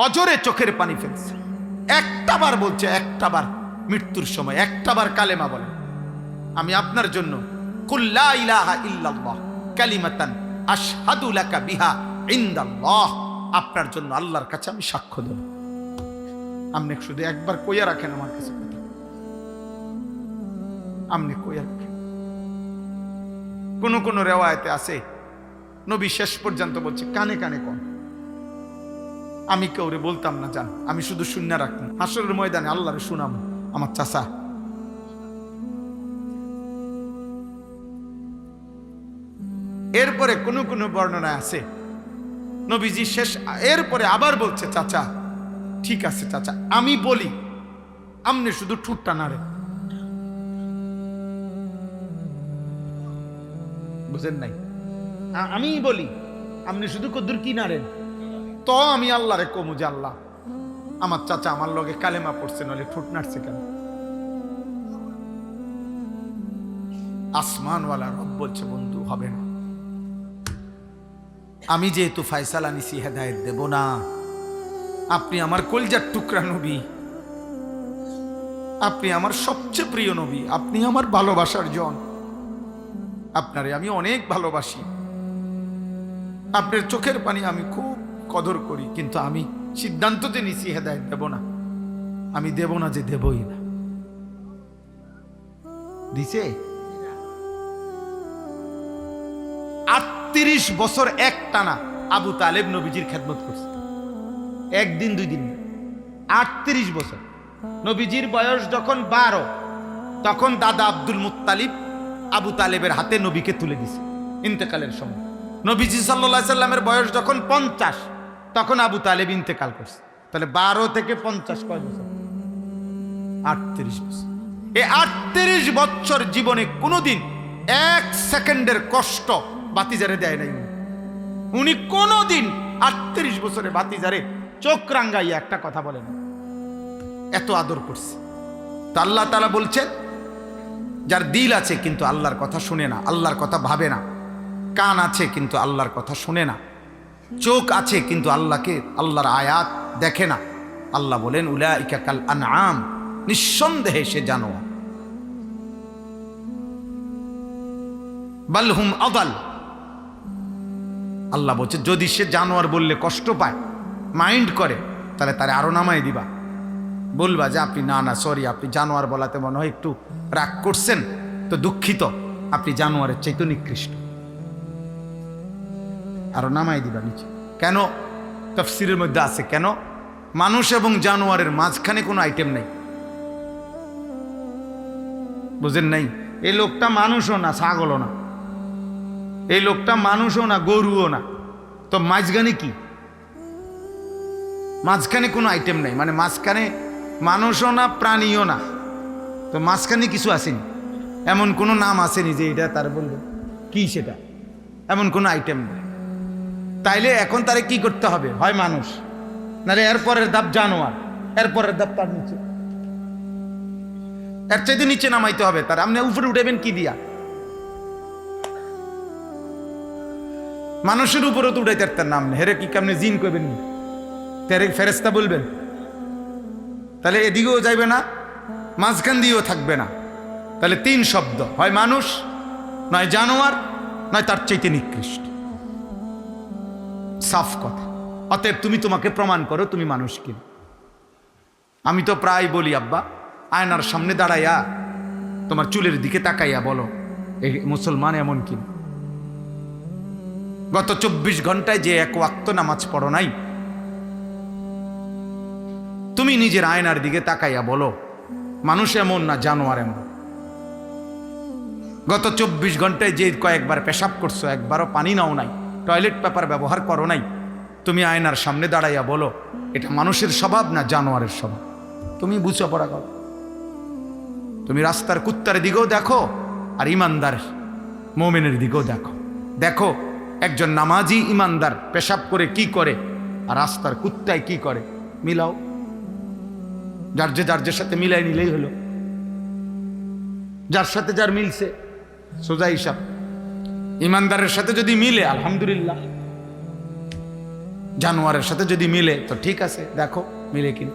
অজরে চোখের পানি ফেলছে, একটাবার বলছে, একটাবার মৃত্যুর সময় একটাবার কালেমা বলেন, আমি আপনার জন্য কুল লা ইলাহা ইল্লাল্লাহ কালিমাতান আশহাদু লাকা বিহা ইনদাল্লাহ, আপনার জন্য আল্লাহর কাছে আমি সাক্ষ্য দেব। আপনি শুধু একবার কইয়া রাখেন আমার কাছে, আপনি কইয়া রাখেন। কোন রেওয়ায়েতে আছে নবী শেষ পর্যন্ত বলছে কানে কানে কোন, আমি কাউরে বলতাম না, জান আমি শুধু শূন্য রাখতাম, হাসরের ময়দানে আল্লাহরে শুনাম আমার চাচা। এরপরে কোন বর্ণনায় আছে নবীজি শেষ, এরপরে আবার বলছে চাচা ঠিক আছে চাচা আমি বলি, আমনে শুধু ঠুটটা নাড়ে। বুঝেন নাই? আমি বলি আপনি শুধু কদ্দুর কি নাড়েন, তো আমি আল্লাহরে কমু যে আল্লাহ আমার চাচা আমার লগে কালেমা পড়ছে, নলে ঠোঁট নাড়ছে কেন? আসমানওয়ালা রব বলছে বন্ধু হবে না, আমি যেহেতু ফায়সালা নিছি হেদায়েত দেব না, আপনি আমার কলজার টুকরা নবী, আপনি আমার সবচেয়ে প্রিয় নবী, আপনি আমার ভালোবাসার জন, আপনারে আমি অনেক ভালোবাসি, আপনার চোখের পানি আমি খুব কদর করি, কিন্তু আমি সিদ্ধান্ত যে নিছি হেদায়েত দেব না, আমি দেব না যে দেবই না। দিছে ৩৮ বছর এক টানা আবু তালেব নবীজির খেদমত করছে, একদিন দুই দিন, ৩৮ বছর। নবীজির বয়স যখন ১২, তখন দাদা আব্দুল মুত্তালিব আবু তালেবের হাতে নবীকে তুলে দিছে ইন্তেকালের সময়। নবীজি সাল্লাল্লাহু আলাইহি সাল্লামের বয়স যখন ৫০, তখন আবু তালেব ইন্তেকাল করছে। তাহলে ১২ থেকে ৫০ কয় বছর? ৩৮ বছর। এই ৩৮ বছর জীবনে কোনোদিন ১ সেকেন্ডের কষ্ট বাতিজারে দেয় নাই উনি কোনোদিন। ৩৮ বছরে বাতিজারে চোখ রাঙ্গাইয়া একটা কথা বলেন, এত আদর করছে। তা আল্লাহ তাআলা বলছেন যার দিল আছে কিন্তু আল্লাহর কথা শুনে না, আল্লাহর কথা ভাবে না, কান আছে কিন্তু আল্লাহর কথা শুনে না, চোখ আছে কিন্তু আল্লাহর আয়াত দেখে না, আল্লাহ বলেন উলাইকা কাল আনআম, নিঃসন্দেহে সে জানোয়ার, বাল হুম আদাল। আল্লাহ বলছে যদি সে জানোয়ার বললে কষ্ট পায়, মাইন্ড করে, তাহলে তারে আরো নামাই দিবা, বলবা যে আপনি না সরি, আপনি জানোয়ার বলাতে মনে হয় একটু রাগ করছেন, তো দুঃখিত, আপনি জানোয়ারের চাইতে নিকৃষ্ট, আরো নামাই দিবা নিচে। কেন? তাফসীরের মধ্যে আছে কেন মানুষ এবং জানোয়ারের মাঝখানে কোনো আইটেম নাই, বুঝেন নাই? এই লোকটা মানুষও না, ছাগলও না, এই লোকটা মানুষও না, গরুও না, তো মাঝখানে কি? মাঝখানে কোনো আইটেম নাই, মানে মাঝখানে মানুষও না, প্রাণীও না, তো মাঝখানে কিছু আসেনি, এমন কোনো নাম আসেনি যে এটা তার বলবে কি সেটা, এমন কোনো আইটেম নেই। তাইলে এখন তারে কি করতে হবে? হয় মানুষ, নাহলে এরপরের ধাপ জানোয়ার, এরপরের ধাপ তার নিচে, এর চাইতে নিচে নামাইতে হবে তার। আপনি উপরে উঠাবেন কি দিয়া? মানুষের উপরে তো উঠাইতে তার নাম নেই, হেরে কি কেমনে জিন করবেন, তেরে ফেরেস্তা বলবেন, তাহলে এদিকেও যাইবে না, মাঝখান দিয়েও থাকবে না, তাহলে ৩ শব্দ, হয় মানুষ, নয় জানোয়ার, নয় তার চাইতে নিকৃষ্ট। সাফ কথা। অতএব তুমি তোমাকে প্রমাণ করো তুমি মানুষ কি। আমি তো প্রায় বলি আব্বা, আয়নার সামনে দাঁড়াইয়া তোমার চুলের দিকে তাকাইয়া বলো এই মুসলমান এমন কি। গত ২৪ ঘন্টায় যে এক ওয়াক্ত নামাজ পড়ো নাই, তুমি নিজের আয়নার দিকে তাকাইয়া বলো মানুষ এমন না জানোয়ার এমন। গত ২৪ ঘন্টায় যে কয়েকবার পেশাব করছো, একবারও পানি নাও নাই, টয়লেট পেপার ব্যবহার করো নাই, তুমি আয়নার সামনে দাঁড়াইয়া বলো এটা মানুষের স্বভাব না জানোয়ারের স্বভাব। তুমি বুঝো পড়া করো। তুমি রাস্তার কুত্তার দিকেও দেখো আর ইমানদার মোমেনের দিকেও দেখো, দেখো একজন নামাজি ইমানদার পেশাব করে কি করে আর রাস্তার কুত্তায় কি করে, মিলাও। যার সাথে মিলাই নিলেই হলো, যার সাথে যার মিলছে সোজা হিসাব। ইমানদারের সাথে যদি মিলে আলহামদুলিল্লাহ, জানোয়ারের সাথে যদি মিলে তো ঠিক আছে, দেখো মিলে কিনা।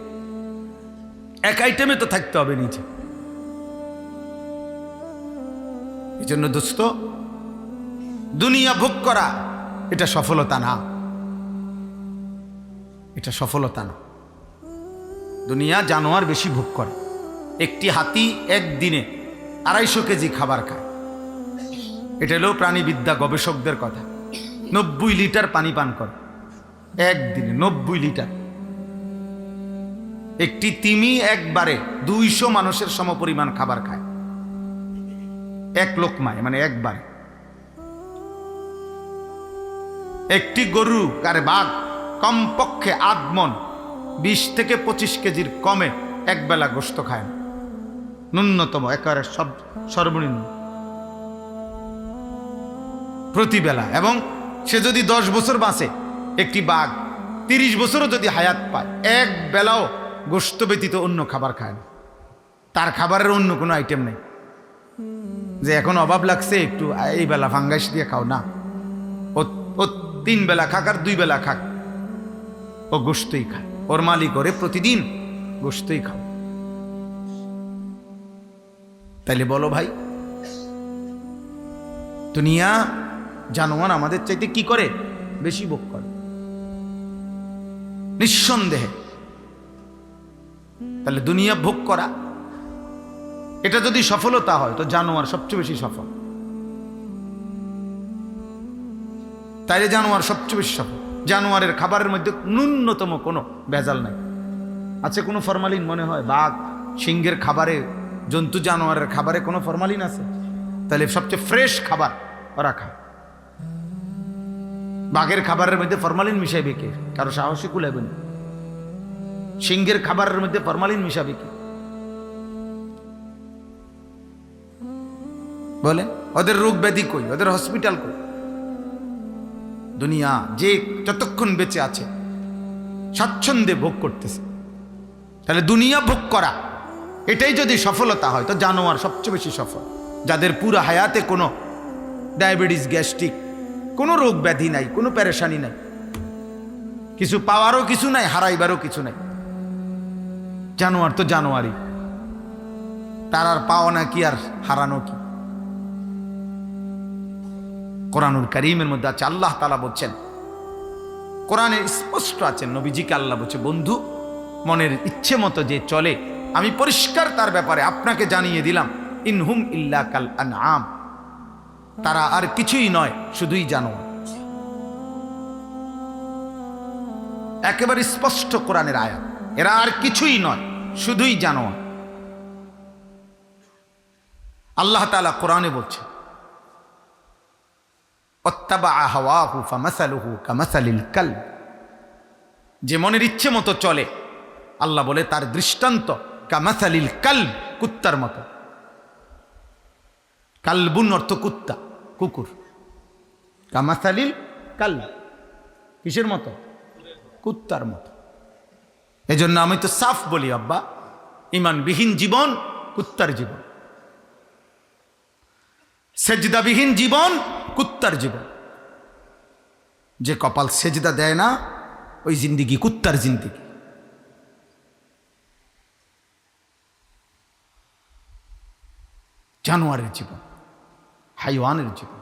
এক আইটেমে তো থাকতে হবে নিচে। এই জন্য দোস্ত, দুনিয়া ভোগ করা এটা সফলতা না, এটা সফলতা না। দুনিয়া জানোয়ার বেশি ভোগ করে। একটি হাতি একদিনে 250 কেজি খাবার খায়। এটা হলো প্রাণীবিদ্যা গবেষকদের কথা। 90 লিটার পানি পান করে একদিনে, 90 লিটার। একটি তিমি একবারে 200 মানুষের সমপরিমাণ খাবার খায় এক লোকমায়, মানে একবারে। একটি গরু আর বাঘ কমপক্ষে আধমন 20 থেকে 25 কেজির কমে একবেলা গোশত খায় না, ন্যূনতম, একেবারে সর্বনিম্ন প্রতিবেলা। এবং সে যদি 10 বছর বাঁচে, একটি বাঘ 30 বছরও যদি হায়াত পায়, এক বেলাও গোশত ব্যতীত অন্য খাবার খায় না। তার খাবারের অন্য কোনো আইটেম নেই যে এখন অভাব লাগছে একটু এই বেলা ফাঙ্গাস দিয়ে খাও, না। ও 3 বেলা খাক আর 2 বেলা খাক, ও গোশতই খায়। ওর মালিক করে প্রতিদিন গোশতই খাও। তাইলে বলো ভাই, দুনিয়া জানোয়ার আমাদের চাইতে কি করে? বেশি ভোগ করে নিঃসন্দেহে। তাহলে দুনিয়া ভোগ করা এটা যদি সফলতা হয়, তো জানোয়ার সবচেয়ে বেশি সফল। তাইলে জানোয়ার সবচেয়ে বেশি সফল। জানোয়ারের খাবারের মধ্যে ন্যূনতম কোনো ভেজাল নাই। আছে কোনো ফরমালিন? মনে হয় বাঘ সিংহের খাবারে, জন্তু জানোয়ারের খাবারে কোনো ফরমালিন আছে? তাহলে সবচেয়ে ফ্রেশ খাবার ওরা খায়। বাঘের খাবারের মধ্যে ফরমালিন মিশাইবে কে? কারো সাহসী কুলাইবে না। সিংহের খাবারের মধ্যে ফরমালিন মিশাবে কে? বলেন, ওদের রোগ ব্যাধি কই? ওদের হসপিটাল কই? দুনিয়া যে যতক্ষণ বেঁচে আছে স্বাচ্ছন্দ্যে ভোগ করতেছে। তাহলে দুনিয়া ভোগ করা এটাই যদি সফলতা হয়, তো জানোয়ার সবচেয়ে বেশি সফল। যাদের পুরো হায়াতে কোনো ডায়াবেটিস, গ্যাস্ট্রিক, কোনো রোগ ব্যাধি নাই, কোনো পেরেশানি নাই, কিছু পাওয়ারও কিছু নাই, হারাইবারও কিছু নাই। জানোয়ার তো জানোয়ারই, তার আর পাওয়া না কি আর হারানো কি? কোরআনুল কারীমের মধ্যে আছে, আল্লাহ তাআলা বলছেন, কোরআনে স্পষ্ট আছেন, নবীজিকে আল্লাহ বলছে, বন্ধু মনের ইচ্ছে মতো যে চলে, আমি পরিষ্কার তার ব্যাপারে আপনাকে জানিয়ে দিলাম, ইনহুম ইল্লা কাল আনআম, তারা আর কিছুই নয়, শুধুই জানোয়ার। একেবারে স্পষ্ট কোরআনের আয়াত, এরা আর কিছুই নয়, শুধুই জানোয়ার। আল্লাহ তাআলা কোরআনে বলছে, ওয়াত্তাবাআ হাওয়াহু ফামাসালুহু কামাসালিল কালব, যে মনের ইচ্ছে মতো চলে, আল্লাহ বলে তার দৃষ্টান্ত কামাসালিল কালব, কুত্তার মতো। কালবুন অর্থ কুত্তা, কুকুর। কামাসালিল কালব, কিসের মতো? কুত্তার মতো। এজন্য আমি তো সাফ বলি, আব্বা, ইমানবিহীন জীবন কুত্তার জীবন, সেজদাবিহীন জীবন কুত্তার জীবন। যে কপাল সেজদা দেয় না, ওই জিন্দিগি কুত্তার জিন্দিগি। জানোয়ারের জীবন, হাইওয়ানের জীবন।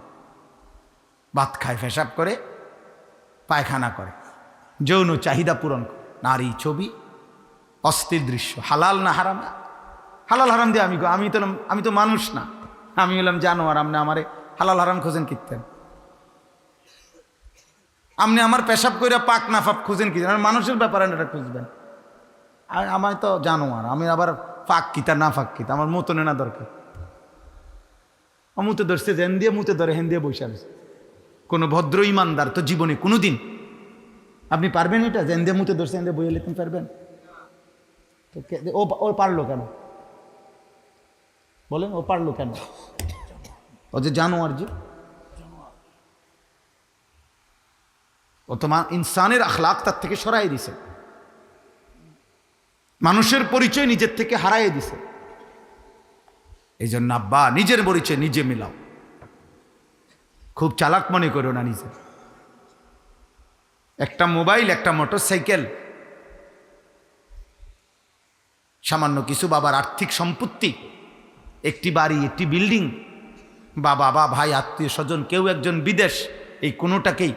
ভাত খায়, পেশাব করে, পায়খানা করে, যৌন চাহিদা পূরণ করে, নারী, ছবি, অস্থির দৃশ্য। হালাল না হারাম? হালাল হারাম দিয়ে আমি তো মানুষ না, আমি হলাম জানোয়ার। আপনি আমারে হালাল হারাম খোঁজেন কিতেন? আপনি আমার পেশাব করে পাক না ফাপ খুঁজেন কি? মানুষের ব্যাপারে এটা খুঁজবেন। আর আমার তো জানোয়ার, আমি আবার ফাঁক কিতা না ফাঁক কিতা, আমার মতো নেনা দরকার। মুতে ধরছে, জেন দিয়ে মুতে ধরে, হেন দিয়ে বসে আছে। কোনো ভদ্র ইমানদার তো জীবনে কোনোদিন আপনি পারবেন এটা? জেন দিয়ে মুতে ধরছে, হেন দিয়ে বইয়ে লিখতে পারবেন? ও পারলো কেন? বলেন, ও পারলো কেন? ও যে জানোয়ার, যে ও তো ইনসানের আখলাক তার থেকে সরাই দিছে, মানুষের পরিচয় নিজের থেকে হারাই দিছে। এই জন্য আব্বা, নিজের পরিচয় নিজে মিলাও। খুব চালাক মনে করো না নিজে। একটা মোবাইল, একটা মোটরসাইকেল, সামান্য কিছু বাবার আর্থিক সম্পত্তি, একটি বাড়ি, একটি বিল্ডিং, বা বাবা, ভাই, আত্মীয় স্বজন, কেউ একজন বিদেশ, এই কোনোটাকেই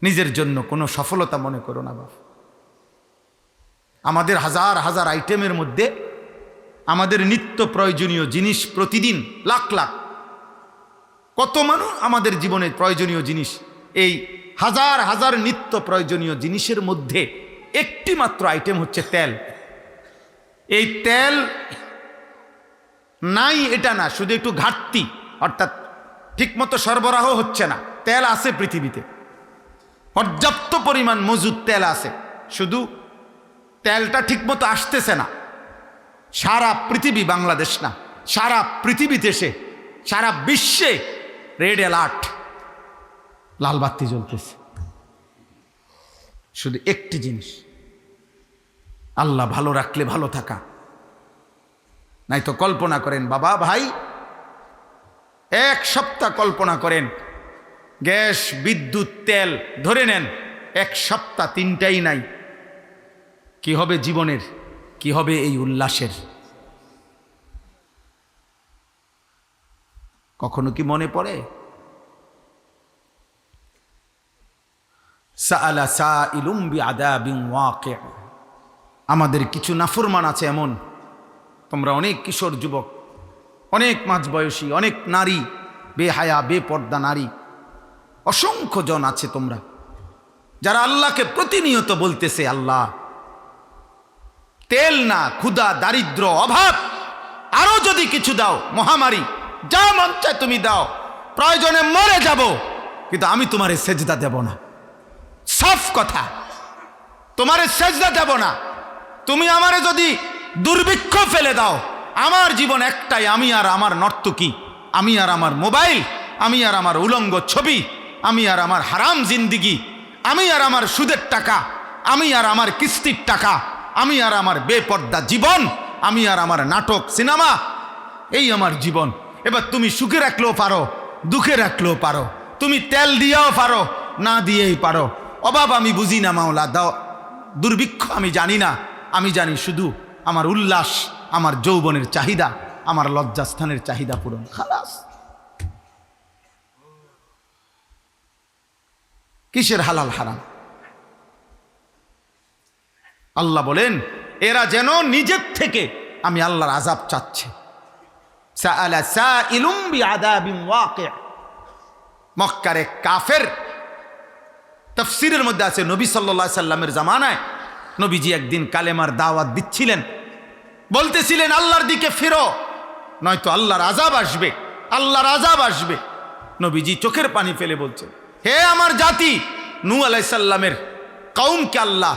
নিজের জন্য কোনো সফলতা মনে করো না বাবা। আমাদের হাজার হাজার আইটেমের মধ্যে আমাদের নিত্য প্রয়োজনীয় জিনিস প্রতিদিন লাখ লাখ, কত মানুষ আমাদের জীবনের প্রয়োজনীয় জিনিস, এই হাজার হাজার নিত্য প্রয়োজনীয় জিনিসের মধ্যে একটি মাত্র আইটেম হচ্ছে তেল। এই তেল নাই এটা না, শুধু একটু ঘাটতি, অর্থাৎ ঠিকমতো সরবরাহ হচ্ছে না। তেল আছে পৃথিবীতে, পর্যাপ্ত পরিমাণ মজুদ তেল আছে, শুধু তেলটা ঠিকমতো আসতেছে না। সারা পৃথিবী, বাংলাদেশ না, সারা পৃথিবীতে, সারা বিশ্বে রেড অ্যালার্ট, লাল বাতি জ্বলতেছে। শুধু একটি জিনিস, আল্লাহ ভালো রাখলে ভালো থাকা। নাই তো কল্পনা করেন বাবা, ভাই, এক সপ্তাহ কল্পনা করেন, গ্যাস, বিদ্যুৎ, তেল ধরে নেন, এক সপ্তাহ তিনটাই নাই, কি হবে জীবনের, কি হবে এই উল্লাসের? কখনো কি মনে পড়ে? সাআলা সাইলুম বিআযাবিন ওয়াকি'। আমাদের কিছু নাফরমান আছে এমন, তোমরা অনেক কিশোর যুবক, অনেক মাঝবয়সী, অনেক নারী, বেহায়া বেপর্দা নারী, অসংখ্য জন আছে তোমরা, যারা আল্লাহকে প্রতিনিয়ত বলতেছে, আল্লাহ তেল না, ক্ষুধা, দারিদ্র, অভাব, আরো যদি কিছু দাও, মহামারী, যা মন চায় তুমি দাও, প্রয়োজনে মরে যাব, কিন্তু আমি তোমারে সেজদা দেব না। সাফ কথা, তোমারে সেজদা দেব না। তুমি আমারে যদি দুর্ভিক্ষ ফেলে দাও, আমার জীবন একটাই, আমি আর আমার নর্তকী, আমি আর আমার মোবাইল, আমি আর আমার উলঙ্গ ছবি, আমি আর আমার হারাম জিন্দিগি, আমি আর আমার সুদের টাকা, আমি আর আমার কিস্তির টাকা, আমি আর আমার বেপর্দা জীবন, আমি আর আমার নাটক, সিনেমা, এই আমার জীবন। এবার তুমি সুখে রাখলেও পারো, দুঃখে রাখলেও পারো, তুমি তেল দিয়েও পারো, না দিয়েই পারো। অভাব আমি বুঝি না মাওলা, দাও। দুর্ভিক্ষ আমি জানি না, আমি জানি শুধু আমার উল্লাস, আমার যৌবনের চাহিদা, আমার লজ্জাস্থানের চাহিদা পূরণ, খালাস। কিসের হালাল হারাম? আল্লাহ বলেন, এরা যেন নিজের থেকে আমি আল্লাহর আযাব চাচ্ছে। সাআলা সাইলুম বিআযাবিন ওয়াকি'। মক্কার এক কাফের, তাফসীরের মধ্যে আছে, নবী সাল্লাল্লাহু আলাইহি সাল্লামের জামানায় নবীজি একদিন কালেমার দাওয়াত দিচ্ছিলেন, বলতেছিলেন, আল্লাহর দিকে ফিরো, নয়তো আল্লাহর আযাব আসবে, আল্লাহর আযাব আসবে। নবীজি চোখের পানি ফেলে বলছেন, হে আমার জাতি, নূহ আলাইহিস সালামের কওমকে আল্লাহ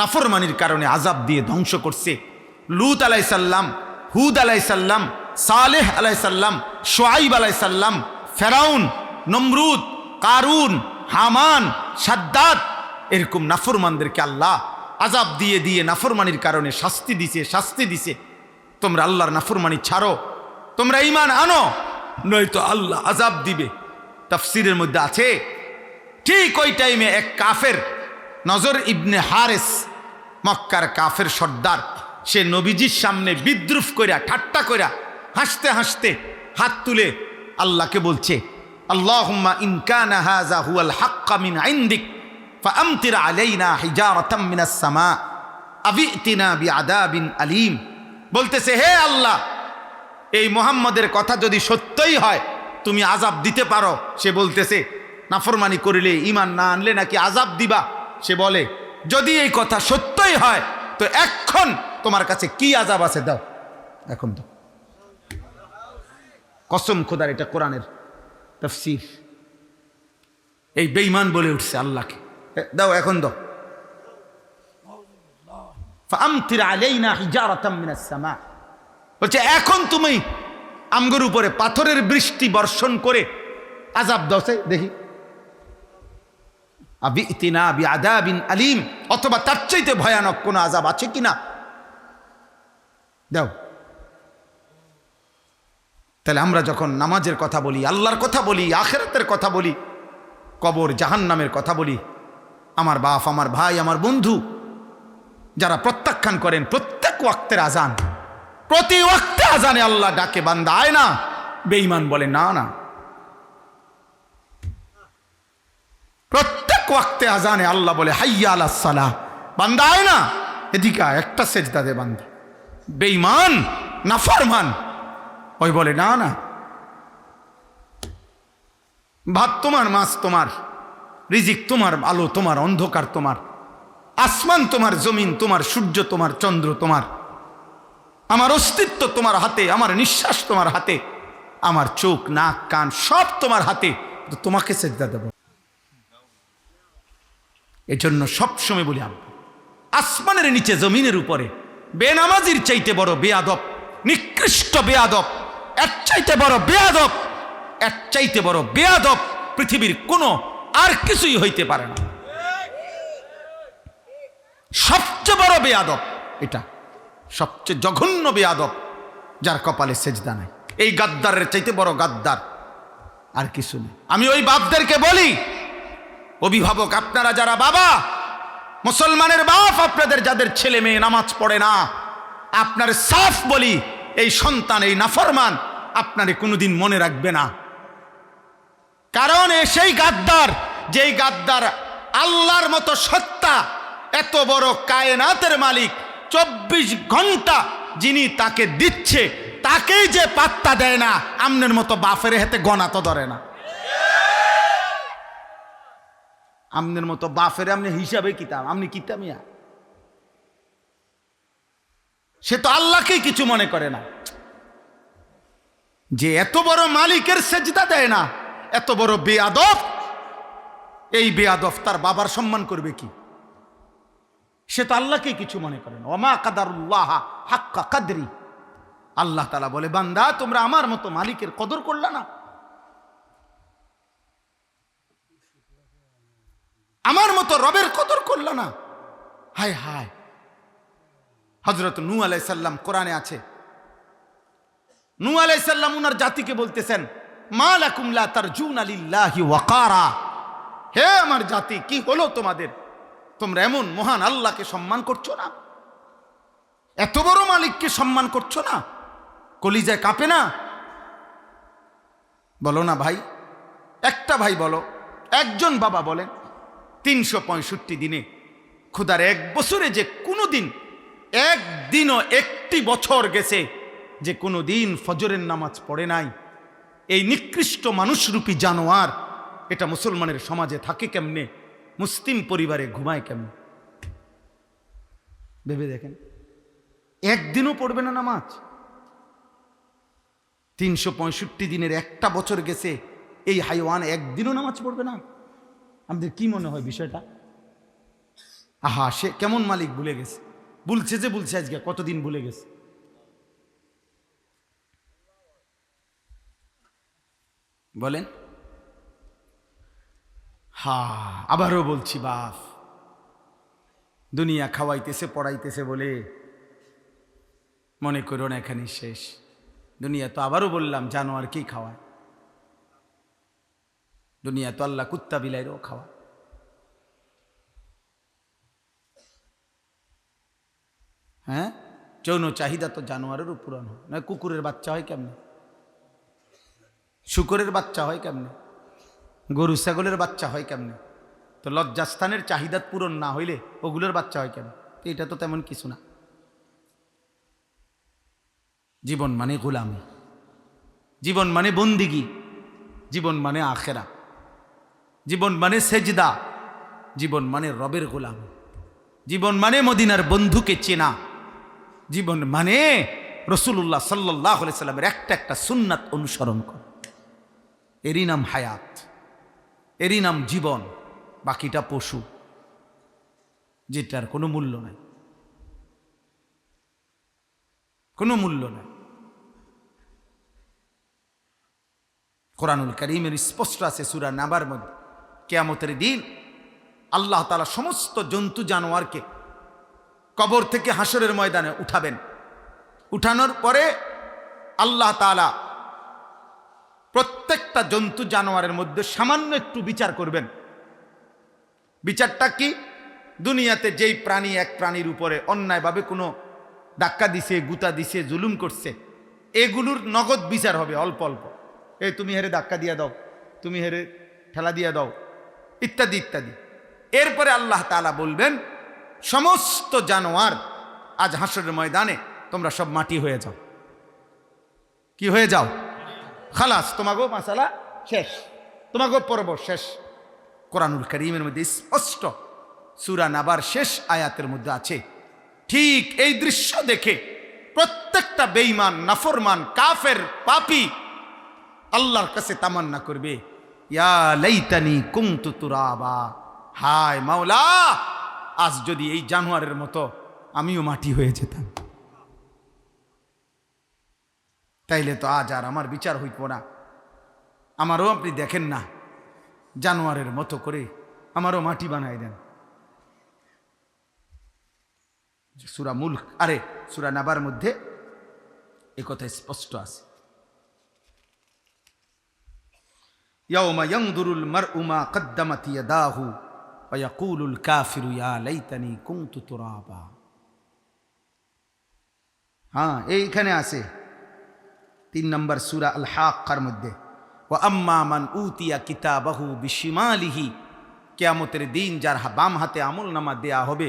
নাফরমানির কারণে আযাব দিয়ে ধ্বংস করছে। লূত আলাইহিস সালাম, হুদ আলাইহিস সালাম, সালেহ আলাইহিস সালাম, শুআইব আলাইহিস সালাম, ফেরাউন, নমরুদ, কারুন, হামান, সাদ্দাত, এরকম নাফরমানদেরকে আল্লাহ আযাব দিয়ে দিয়ে নাফরমানির কারণে শাস্তি দিছে। তোমরা আল্লাহর নাফরমানি ছাড়ো, তোমরা ঈমান আনো, নয়তো আল্লাহ আযাব দিবে। তাফসীরের মধ্যে আছে, ঠিক ওই টাইমে এক কাফের, নজর ইবনে হারেস, মক্কার কাফের সর্দার, সে নবীজির সামনে বিদ্রুপ কইরা, ঠাট্টা কইরা, হাসতে হাসতে হাত তুলে আল্লাহকে বলছে, আল্লাহুম্মা ইন কানা হাযা হুয়াল হাক্কা মিন ইনদিক ফাআমতির আলাইনা হিজারাতাম মিনাস সামা আবিতিনা বিআযাবিন আলীম। বলতেছে, হে আল্লাহ, এই মুহাম্মদের কথা যদি সত্যই হয়, তুমি আযাব দিতে পারো। সে বলতেছে, নাফরমানি করিলে, ঈমান না আনলে নাকি আযাব দিবা। সে বলে, যদি এই কথা সত্যই হয়, তো এখন তোমার কাছে কি আযাব আছে দাও, এখন তো। কসম খোদার, এটা কোরআনের তাফসীর। এই বেঈমান বলে উঠছে আল্লাহকে, দাও, এখন দাও। ফাআমতির আলাইনা হিজারাতাম মিনাস সামা, বলছে এখন তুমি আমগোর উপরে পাথরের বৃষ্টি বর্ষণ করে আযাব দাও, দেখি। আবিতিনা বিআযাবিন আলীম, অথবা তার চাইতে ভয়ানক কোন আযাব আছে কিনা দাও। তাহলে আমরা যখন নামাজের কথা বলি, আল্লাহর কথা বলি, আখিরাতের কথা বলি, কবর জাহান্নামের কথা বলি, আমার বাপ, আমার ভাই, আমার বন্ধু যারা প্রত্যাখ্যান করেন প্রত্যেক ওয়াক্তের আজান, প্রতি ওয়াক্তে আজানে আল্লাহ ডাকে, বান্দা আয় না, বেঈমান বলে না না। প্রত্যেক ওয়াক্তে আজানে আল্লাহ বলে হাইয়া আলাস সালাহ, বান্দা আয় না, এদিকে একটা সেজদা দে বান্দা। বেঈমান নাফরমান ওই বলে না না। ভাত তোমার, মাছ তোমার, রিজিক তোমার, আলো তোমার, অন্ধকার তোমার, আসমান তোমার, জমিন তোমার, সূর্য তোমার, চন্দ্র তোমার, আমার অস্তিত্ব তোমার হাতে, আমার নিঃশ্বাস তোমার হাতে, আমার চোখ, নাক, কান সব তোমার হাতে, তোমাকে সেজদা দেব। এজন্য সবসময় বলি আমি, আসমানের নিচে জমিনের উপরে বেনামাজির চাইতে বড় বেয়াদব, নিকৃষ্ট বেয়াদব, এর চাইতে বড় বেয়াদব, এর চাইতে বড় বেয়াদব পৃথিবীর কোনো আর কিছুই হইতে পারে না। সবচেয়ে বড় বেয়াদব এটা, সবচেয়ে জঘন্য বেয়াদব যার কপালে সেজদা নাই। এই গাদ্দারের চাইতে বড় গাদ্দার আর কিছু নেই। আমি ওই বাপদেরকে বলি, অভিভাবক আপনারা যারা বাবা, মুসলমানের বাপ, আপনাদের যাদের ছেলে মেয়ে নামাজ পড়ে না, আপনার সাফ বলি, এই সন্তান, এই নাফরমান আপনারে কোনোদিন মনে রাখবে না। কারণ সেই গাদ্দার, যেই গাদ্দার আল্লাহর মতো সত্তা, এত বড় কায়নাতের মালিক, 24 ঘন্টা যিনি তাকে দিচ্ছে, তাকেই যে পাত্তা দেয় না, আমনের মতো বাফের হাতে গনা তো ধরে না। আমনের মতো বাফের আমনে হিসাবে কিতাব, আমনি কিতামিয়া, সে তো আল্লাহকেই কিছু মনে করে না। যে এত বড় মালিকের সেজদা দেয় না, এত বড় বেয়াদব, এই বেয়াদব তার বাবার সম্মান করবে কি? সে তো আল্লাহকেই কিছু মনে করে না। ওমা কাদারুল্লাহ হাক্কা কাদরি, আল্লাহ তাআলা বলে, বান্দা তোমরা আমার মতো মালিকের কদর করলা না, আমার মতো রবের কদর করলা না। হায় হায়। হযরত নূহ আলাইহিস সালাম, কোরআনে আছে, নূহ আলাইহিস সালাম উনার জাতিকে বলতেছেন, মা লাকুম লা তারজুনা লিল্লাহি ওয়াকারা, হে আমার জাতি, কি হলো তোমাদের? তোমরা এমন মহান আল্লাহকে সম্মান করছো না, এত বড় মালিককে সম্মান করছো না, কলিজায় কাঁপে না? বলো না ভাই, একটা ভাই বলো, একজন বাবা বলেন, 365 দিনে খোদার এক বছরে যে কোনো দিন, একদিনও একটি বছর গেছে যে কোনো দিন ফজরের নামাজ পড়ে নাই, এই নিকৃষ্ট মানুষরূপী জানোয়ার এটা মুসলমানের সমাজে থাকে কেমনে? মুসলিম পরিবারে ঘুমায় কেমনে? ভেবে দেখেন, একদিনও পড়বে না নামাজ। 365 দিনের একটা বছর গেছে, এই হাইওয়ান একদিনও নামাজ পড়বে না। আমাদের কি মনে হয় বিষয়টা? আহা, সে কেমন মালিক ভুলে গেছে, বলছে যে বলছে আজকে কতদিন ভুলে গেছে। বলেন। হা, আবারও বলছি, বাপ দুনিয়া খাওয়াইতেছে পড়াইতেছে বলে মনে করো না এখানে শেষ। দুনিয়া তো আবারও বললাম জানোয়ার কি খাওয়ায়, দুনিয়া তো আল্লাহ কুত্তা বিলাইরও খাওয়া। হ্যাঁ, যৌন চাহিদা তো জানোয়ারেরও পূরণ হয় না। কুকুরের বাচ্চা হয় কেমনে? শুকরের বাচ্চা হয় কেমনে? গরু ছাগলের বাচ্চা হয় কেমনে? তো লজ্জাস্থানের চাহিদা পূরণ না হইলে ওগুলোর বাচ্চা হয় কেন? এটা তো তেমন কিছু না। জীবন মানে গোলামি, জীবন মানে বন্দিগি, জীবন মানে আখেরা, জীবন মানে সেজদা, জীবন মানে রবের গোলামি, জীবন মানে মদিনার বন্ধুকে চেনা, জীবন মানে রাসূলুল্লাহ সাল্লাল্লাহু আলাইহি সাল্লামের একটা একটা সুন্নাত অনুসরণ করা। এরই নাম হায়াত, এরই নাম জীবন। বাকিটা পশু, যেটার কোনো মূল্য নাই, কোনো মূল্য নাই। কোরআনুল কারীমের স্পষ্ট আছে সূরা নাবার মধ্যে, কিয়ামতের দিন আল্লাহ তাআলা সমস্ত জন্তু জানোয়ারকে কবর থেকে হাসরের ময়দানে উঠাবেন। উঠানোর পরে আল্লাহ তাআলা প্রত্যেকটা জন্তু জানোয়ারের মধ্যে সামান্য একটু বিচার করবেন। বিচারটা কি? দুনিয়াতে যেই প্রাণী এক প্রাণীর উপরে অন্যায়ভাবে কোনো ধাক্কা দিছে, গুতা দিছে, জুলুম করছে, এগুলোর নগদ বিচার হবে অল্প অল্প। এই তুমি হেরে ধাক্কা দিয়ে দাও, তুমি হেরে ঠেলা দিয়ে দাও, ইত্যাদি ইত্যাদি। এরপরে আল্লাহ তাআলা বলবেন, সমস্ত জানোয়ার আজ হাসরের ময়দানে তোমরা সব মাটি হয়ে যাও। কি হয়ে যাও? খালাস, তোমাগো মাসালা শেষ, তোমাগো পর্ব শেষ। কোরআনুল কারীমের মধ্যে স্পষ্ট সূরা নাবার শেষ আয়াতের মধ্যে আছে। ঠিক এই দৃশ্য দেখে প্রত্যেকটা বেঈমান, নাফরমান, কাফের, পাপী আল্লাহর কাছে তামান্না করবে, ইয়া লাইতানি কুনতু তুরাবা, হায় মাওলা, আজ যদি এই জানোয়ারের মতো আমিও মাটি হয়ে যেতাম, তাইলে তো আজ আর আমার বিচার হইত না। আমারও আপনি দেখেন না, জানোয়ারের মতো করে আমারও মাটি বানাই দেন। সূরা মুলক, আরে সূরা নাবার মধ্যে এই কথা স্পষ্ট আছে। ইয়াউমা ইয়ানদুরুল মারউ মা কদ্দামাত ইয়াদাহু ওয়া ইয়াকুলুল কাফিরু ইয়া লাইতানি কুনতু তুরাবা। হ্যাঁ, এইখানে আছে 3 নম্বর সূরা আল হাক্কার মধ্যে, ওয়া আম্মা মান উতিয়া কিতাবাহু বিশিমালিহি, কিয়ামতের দিন যার বাম হাতে আমলনামা দেয়া হবে,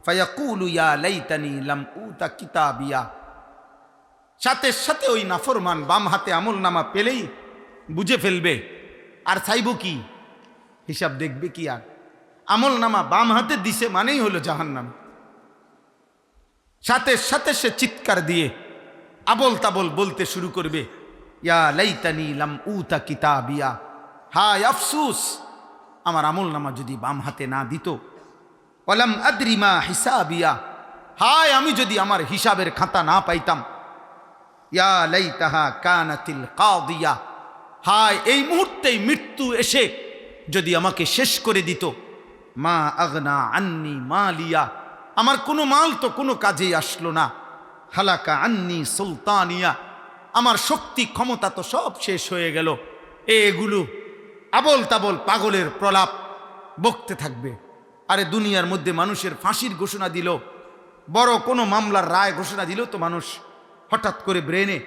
ফায়াকুলু ইয়া লাইতানি লাম উতা কিতাবিয়া, সাথে সাথে ওই নাফরমান বাম হাতে আমলনামা পেলেই বুঝে ফেলবে, আর চাইব কি? হিসাব দেখবে কি? আর আমলনামা বাম হাতে দিছে মানেই হলো জাহান্নাম। সাথে সাথে সে চিৎকার দিয়ে আবল তাবল বলতে শুরু করবে, ইয়া লাইতানি লাম উতা কিতাবিয়া, হায় আফসুস, আমার আমলনামা যদি বাম হাতে না দিত, ওয়ালাম আদরি মা হিসাবিয়া, হায় আমি যদি আমার হিসাবের খাতা না পাইতাম, ইয়া লাইতাহা কানাতিল কাদিয়া, হায় এই মুহূর্তেই মৃত্যু এসে যদি আমাকে শেষ করে দিত, মা আগনা আন্নি মালিয়া, আমার কোনো মাল তো কোনো কাজেই আসলো না, হালাকা আন্নি সুলতানিয়া, আমার শক্তি ক্ষমতা তো সব শেষ হয়ে গেল। এগুলো আবল তাবল পাগলের প্রলাপ বকতে থাকবে। আরে দুনিয়ার মধ্যে মানুষের ফাঁসির ঘোষণা দিল, বড় কোনো মামলার রায় ঘোষণা দিল, তো মানুষ হঠাৎ করে ব্রেনে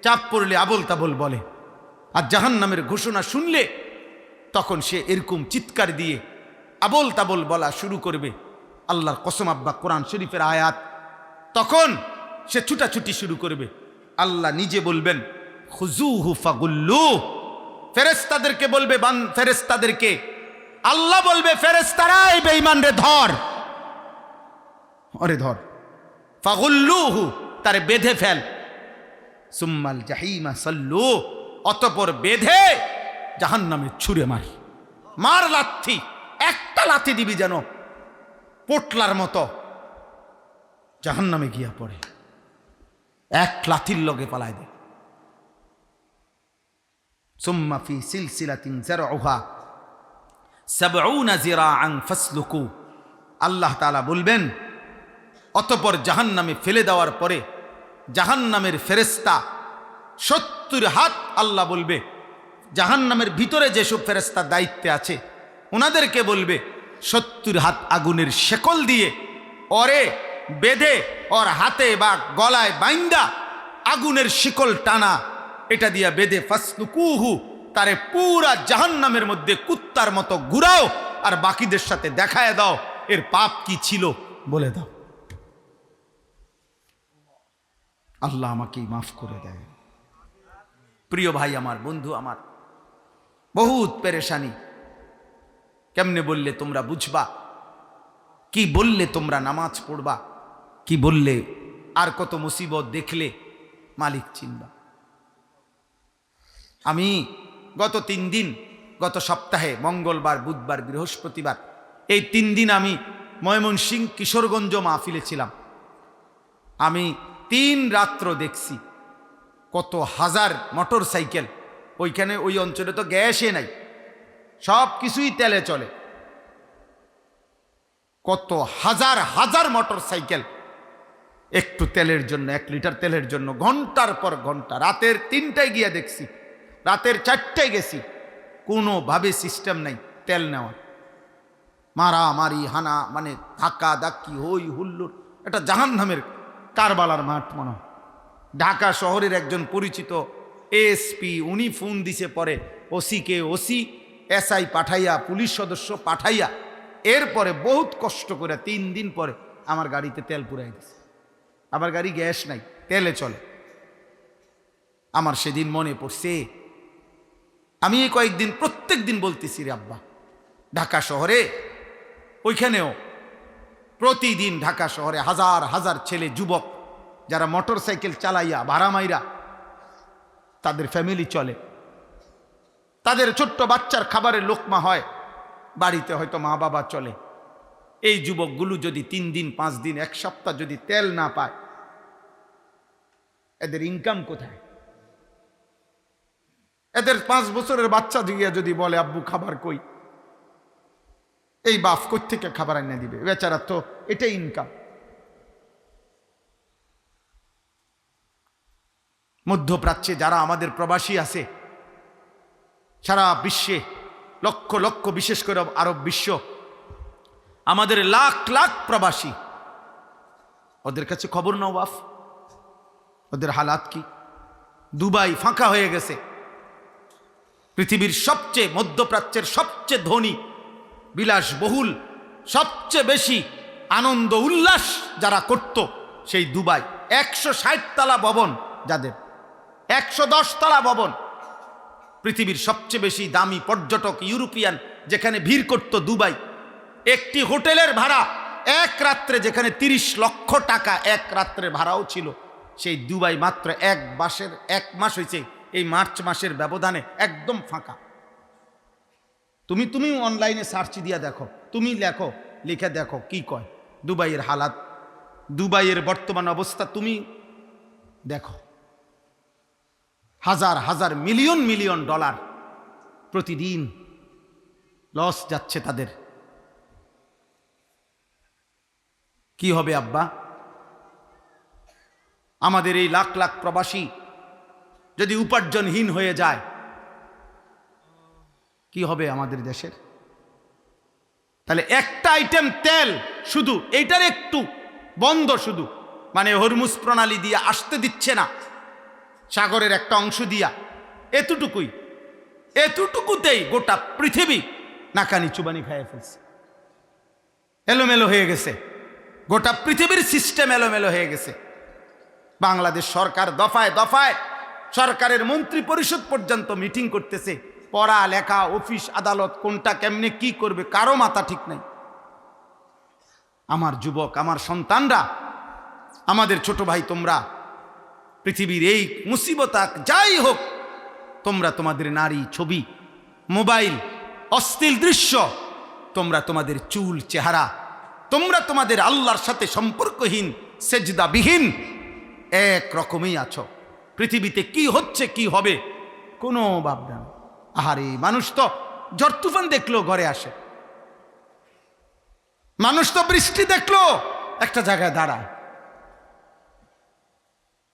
চাপ পড়লে আবল তাবল বলে। আর জাহান্নামের ঘোষণা শুনলে তখন সে এরকম চিৎকার দিয়ে আবল তাবল বলা শুরু করবে। আল্লাহর কসম, আব্বা কোরআন শরীফের আয়াত। তখন সে ছুটাছুটি শুরু করবে। আল্লাহ নিজে বলবেন, খুজুহু ফাগুল্লু, ফেরেশতাদেরকে বলবে, ফেরেশতাদেরকে আল্লাহ বলবে, ফেরেশতারা এই বেঈমান রে ধর, আরে ধর, ফাগুল্লুহু, তারে বেঁধে ফেল, সুম্মাল জাহিমা সাল্লু, অতঃপর বেঁধে জাহান্নামে ছুঁড়ে মার, মার লাথি, একটা লাথি দিবি যেন পোটলার মতো জাহান্নামে গিয়া পড়ে, এক লাথির লগে পালায় দে। সুম্মা ফি সিলসিলাতিন যারউহা ৭০ যিরাআন ফাসলুকু, আল্লাহ তাআলা বলবেন, অতঃপর জাহান্নামে ফেলে দেওয়ার পরে জাহান্নামের ফেরেশতা ৭০ হাত, আল্লাহ বলবে জাহান্নামের ভিতরে যেসব ফেরেশতা দায়িত্বে আছে ওনাদেরকে বলবে ৭০ হাত আগুনের শেকল দিয়ে ওরে বেঁধে, ওর হাতে বা গলায় বাইন্দা আগুনের শিকল টানা, এটা দিয়া বেঁধে ফাসলুকুহু, তারে পুরা জাহান্নামের মধ্যে কুত্তার মতো ঘুরাও, আর বাকিদের সাথে দেখায় দাও এর পাপ কি ছিল বলে দাও। আল্লাহ আমাকেই মাফ করে দেয়। প্রিয় ভাই আমার, বন্ধু আমার, বহুত পেরেশানি। কেমনে বললে তোমরা বুঝবা? কি বললে তোমরা নামাজ পড়বা? কি বললে আর কত মুসিবত দেখলে মালিক চিনবা? আমি গত 3 দিন, গত সপ্তাহে মঙ্গলবার, বুধবার, বৃহস্পতিবার, এই 3 দিন আমি ময়মনসিংহ কিশোরগঞ্জ মাহফিলে ছিলাম। আমি 3 রাত্র দেখছি কত হাজার মোটর সাইকেল, ওইখানে ওই অঞ্চলে তো গ্যাসে নাই, সব কিছুই তেলে চলে, কত হাজার হাজার মোটর সাইকেল একটু তেলের জন্য, 1 লিটার তেলের জন্য ঘন্টার পর ঘন্টা, রাতের 3টায় গিয়া দেখছি, রাতের 4টায় গেছি, কোনোভাবে সিস্টেম নাই তেল নেওয়ার। মারামারি হানা, মানে ধাক্কা ধাক্কি, হই হুল্লোড়, এটা জাহান্নামের কারবালার মাঠ মনে হয়। ঢাকা শহরের একজন পরিচিত এসপি, উনি ফোন দিছে পরে ওসিকে, ওসি এসআই পাঠাইয়া, পুলিশ সদস্য পাঠাইয়া, এরপরে বহুত কষ্ট করে 3 দিন পরে আমার গাড়িতে তেল পুরাই দিছে। আমার গাড়ি গ্যাস নাই, তেলে চলে। আমার সেদিন মনে পড়ছে, আমি এই কয়েকদিন প্রত্যেক দিন বলতেছি রে আব্বা, ঢাকা শহরে ওইখানেও প্রতিদিন ঢাকা শহরে হাজার হাজার ছেলে যুবক যারা মোটর সাইকেল চালাইয়া ভাড়া মাইরা তাদের ফ্যামিলি চলে, তাদের ছোট্ট বাচ্চার খাবারের লোকমা হয়, বাড়িতে হয়তো মা বাবা চলে। এই যুবকগুলো যদি 3 দিন 5 দিন 1 সপ্তাহ যদি তেল না পায়, এদের ইনকাম কোথায়? এদের 5 বছরের বাচ্চা দিয়ে যদি বলে আব্বু খাবার কই, এই বাপ কোত্থেকে খাবার এনে দিবে? বেচারা তো এটাই ইনকাম। মধ্যপ্রাচ্যে যারা আমাদের প্রবাসী আছে, সারা বিশ্বে লক্ষ লক্ষ, বিশেষ করে আরব বিশ্ব, আমাদের লাখ লাখ প্রবাসী, ওদের কাছে খবর নাও বাপ, ওদের হালাত কি? দুবাই ফাঁকা হয়ে গেছে। পৃথিবীর সবচেয়ে, মধ্যপ্রাচ্যের সবচেয়ে ধনী, বিলাসবহুল, সবচেয়ে বেশি আনন্দ উল্লাস যারা করত সেই দুবাই, 160 তলা ভবন যাদের, 110 তলা ভবন, পৃথিবীর সবচেয়ে বেশি দামি পর্যটক ইউরোপিয়ান যেখানে ভিড় করত দুবাই, একটি হোটেলের ভাড়া এক রাত্রে, যেখানে 30 লক্ষ টাকা এক রাত্রে ভাড়াও ছিল, সেই দুবাই মাত্র 1 মাস হয়েছে, এই মার্চ মাসের ব্যবধানে একদম ফাঁকা। তুমি অনলাইনে সার্চ দিয়া দেখো, তুমি লেখো, লিখে দেখো কি কয় দুবাইয়ের হালাত, দুবাইয়ের বর্তমান অবস্থা তুমি দেখো। হাজার হাজার, মিলিয়ন মিলিয়ন ডলার প্রতিদিন লস যাচ্ছে তাদের। কি হবে আব্বা? আমাদের এই লাখ লাখ প্রবাসী যদি উপার্জনহীন হয়ে যায়, কি হবে আমাদের দেশের? তাহলে একটা আইটেম তেল শুধু, এইটার একটু বন্ধ, শুধু মানে হরমুজ প্রণালী দিয়ে আসতে দিচ্ছে না, সাগরের একটা অংশ দিয়া, এতটুকুতেই গোটা পৃথিবী নাকানি চুবানি খাইয়ে ফেলছে, এলোমেলো হয়ে গেছে, গোটা পৃথিবীর সিস্টেম এলোমেলো হয়ে গেছে। বাংলাদেশ সরকার দফায় দফায়, সরকারের মন্ত্রী পরিষদ পর্যন্ত মিটিং করতেছে, পড়া লেখা, অফিস আদালত, কোনটা কেমনে কি করবে কারো মাথা ঠিক নাই। আমার যুবক, আমার সন্তানরা, আমাদের ছোট ভাই, তোমরা পৃথিবীর এই মুসিবত যাই হোক, তোমরা তোমাদের নারী ছবি, মোবাইল, অশ্লীল দৃশ্য, তোমরা তোমাদের চুল চেহারা, তোমরা তোমাদের আল্লাহর সাথে সম্পর্কহীন, সেজদাবিহীন এক রকমই আছো। পৃথিবীতে কি হচ্ছে কি হবে কোনো ভাবনা। আহারে, মানুষ তো ঝড় তুফান দেখলো ঘরে আসে, মানুষ তো বৃষ্টি দেখলো একটা জায়গায় দাঁড়ায়,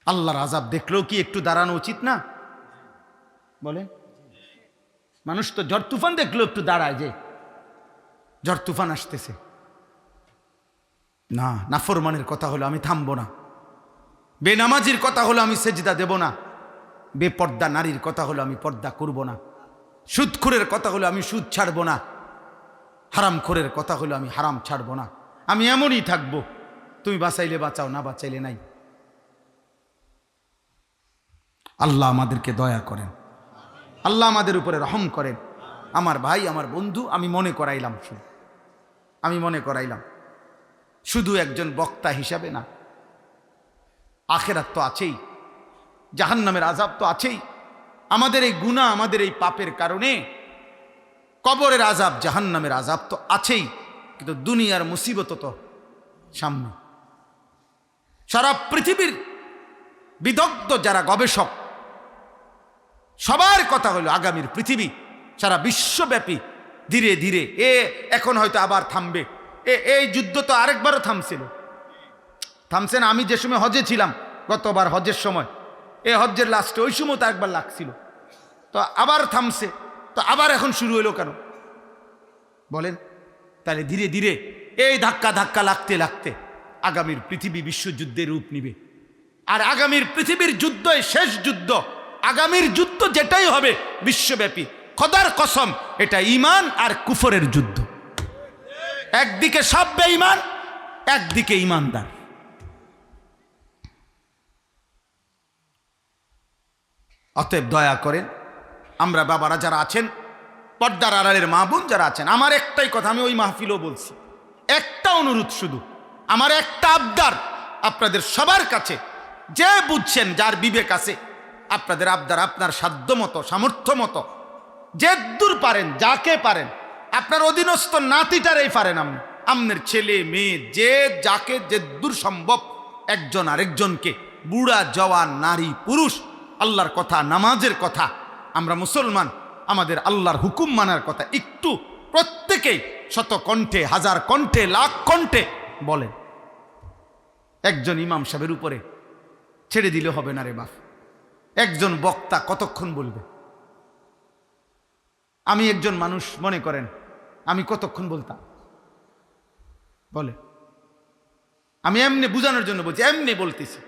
আল্লাহর আযাব দেখলেও কি একটু দাঁড়ানো উচিত না? বলে, মানুষ তো ঝড় তুফান দেখলো একটু দাঁড়ায়, যে ঝড় তুফান আসতেছে। না, নাফরমানের কথা হলো আমি থামবো না, বেনামাজির কথা হলো আমি সেজদা দেব না, বেপর্দা নারীর কথা হলো আমি পর্দা করব না, সুদখোরের কথা হলো আমি সুদ ছাড়ব না, হারামখোরের কথা হলো আমি হারাম ছাড়ব না। আমি এমনই থাকবো, তুমি বাঁচাইলে বাঁচাও, না বাঁচাইলে নাই। আল্লাহ আমাদেরকে দয়া করেন, আল্লাহ আমাদের উপরে রহম করেন। আমার ভাই, আমার বন্ধু, আমি মনে করাইলাম শুধু একজন বক্তা হিসাবে না, আখেরাত তো আছেই, জাহান্নামের আযাব তো আছেই। আমাদের এই গুনাহ, আমাদের এই পাপের কারণে কবরের আযাব, জাহান্নামের আযাব তো আছেই, কিন্তু দুনিয়ার মুসিবত তো সামনে। সারা পৃথিবীর বিদগ্ধ যারা গবেষক, সবার কথা হলো আগামীর পৃথিবী সারা বিশ্বব্যাপী ধীরে ধীরে এখন হয়তো আবার থামবে। এই যুদ্ধ তো আরেকবারও থামছে না। আমি যে সময় হজে ছিলাম, গতবার হজের সময়, হজ্জের লাস্টে ওই সময় তো একবার লাগছিল, তো আবার থামছে, তো আবার এখন শুরু হইলো কেন বলেন? তাহলে ধীরে ধীরে এই ধাক্কা ধাক্কা লাগতে লাগতে আগামীর পৃথিবী বিশ্বযুদ্ধের রূপ নিবে। আর আগামীর পৃথিবীর যুদ্ধই শেষ যুদ্ধ। আগামীর যুদ্ধ যেটাই হবে বিশ্বব্যাপী, খোদার কসম, এটা ঈমান আর কুফরের যুদ্ধ। একদিকে সব বেঈমান, একদিকে ঈমানদার। অতএব দয়া করেন, আমরা বাবারা যারা আছেন, পর্দার আড়ালের মা বোন যারা আছেন, আমার একটাই কথা, আমি ওই মাহফিলও বলছি, একটা অনুরোধ শুধু, আমার একটা আবদার আপনাদের সবার কাছে, যে বুঝছেন, যার বিবেক আছে, আপনাদের আবদার আপনার সাধ্য মতো, সামর্থ্য মতো, যে দূর পারেন, যাকে পারেন, আপনার অধীনস্থ নাতিটারেই পারেন, আপনার ছেলে মেয়ে, যে যাকে যে দূর সম্ভব, একজন আরেকজনকে, বুড়া জওয়ান নারী পুরুষ, আল্লাহর কথা, নামাজের কথা, আমরা মুসলমান, আমাদের আল্লাহর হুকুম মানার কথা একটু প্রত্যেকেই শত কণ্ঠে, হাজার কণ্ঠে, লাখ কণ্ঠে বলেন। একজন ইমাম সাহেবের উপরে ছেড়ে দিলে হবে না রে বাপ। একজন বক্তা কতক্ষণ বলবে? আমি একজন মানুষ, মনে করেন আমি কতক্ষণ বলতাম? বলে, আমি এমনি বুঝানোর জন্য বলছি, এমনি বলতেছি।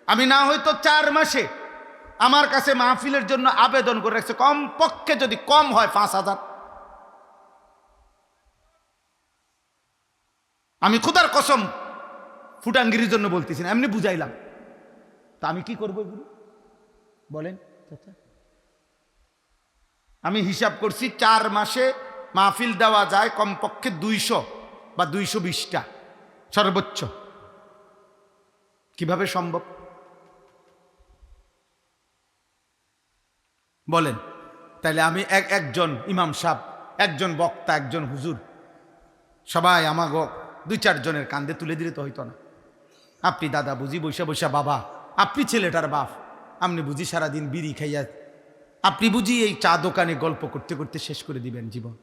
আমি না হয়তো 4 মাসে আমার কাছে মাহফিলের জন্য আবেদন করে রাখছে, কমপক্ষে যদি কম হয় 5,000। আমি খোদার কসম ফুটাঙ্গিরির জন্য বলতেছি না, এমনি বুঝাইলাম। তা আমি কি করবো এগুলো বলেন চাচা? আমি হিসাব করছি 4 মাসে মাহফিল দেওয়া যায় কমপক্ষে 200 বা 220টা সর্বোচ্চ। কিভাবে সম্ভব বলেন? তাইলে আমি একজন ইমাম সাহেব, একজন বক্তা, একজন হুজুর, সবাই আমাকে 2-4 জনের কান্দে তুলে দিলে তো হইতো না। আপনি দাদা বুঝি বৈশা বৈশা বাবা, আপনি ছেলেটার বাপ, আপনি বুঝি সারাদিন বিড়ি খাইয়া, আপনি বুঝি এই চা দোকানে গল্প করতে করতে শেষ করে দিবেন জীবন।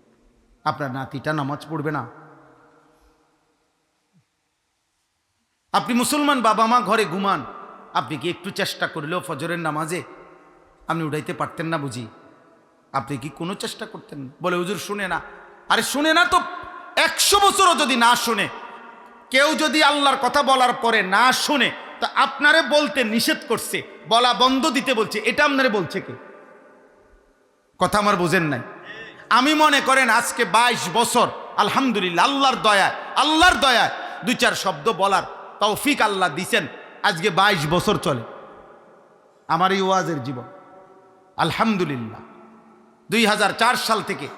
আপনার নাতিটা নামাজ পড়বে না? আপনি মুসলমান বাবা মা ঘরে ঘুমান, আপনি কি একটু চেষ্টা করলেও ফজরের নামাজে আপনি উঠাইতে পারতেন না বুঝি? আপনি কি কোনো চেষ্টা করতেন না? বলে হুজুর শুনে না। আরে শুনে না তো 100 বছরও যদি না শুনে, কেউ যদি আল্লাহর কথা বলার পরে না শুনে, তা আপনারে বলতে নিষেধ করছে, বলা বন্ধ দিতে বলছে, এটা আপনারে বলছে কে? কথা আমার বোঝেন নাই? আমি মনে করেন আজকে 22 বছর আলহামদুলিল্লাহ আল্লাহর দয়ায় 2-4 শব্দ বলার তৌফিক আল্লাহ দিছেন। আজকে 22 বছর চলে আমার এই ওয়াজের জীবন আলহামদুলিল্লাহ, 2004 সাল থেকে।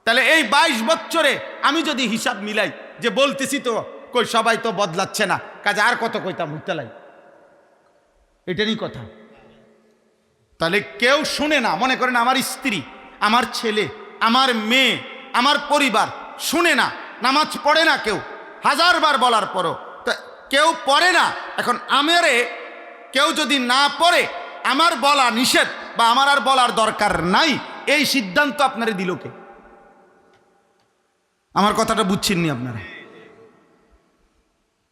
তাহলে এই 22 বছরে আমি যদি হিসাব মিলাই, যে বলতেছি তো কই সবাই তো বদলাচ্ছে না, কাজে আর কত কইতাম হুত্তালাই, এটারই কথা। তাহলে কেউ শুনে না, মনে করেন আমার স্ত্রী, আমার ছেলে, আমার মেয়ে, আমার পরিবার শুনে না, নামাজ পড়ে না, কেউ 1000 বার বলার পরও কেউ পড়ে না। এখন আমারে কেউ যদি না পড়ে, আমার বলা নিষেধ বা আমার আর বলার দরকার নাই, এই সিদ্ধান্ত আপনারে দিল কে? আমার কথাটা বুঝছেননি আপনারা?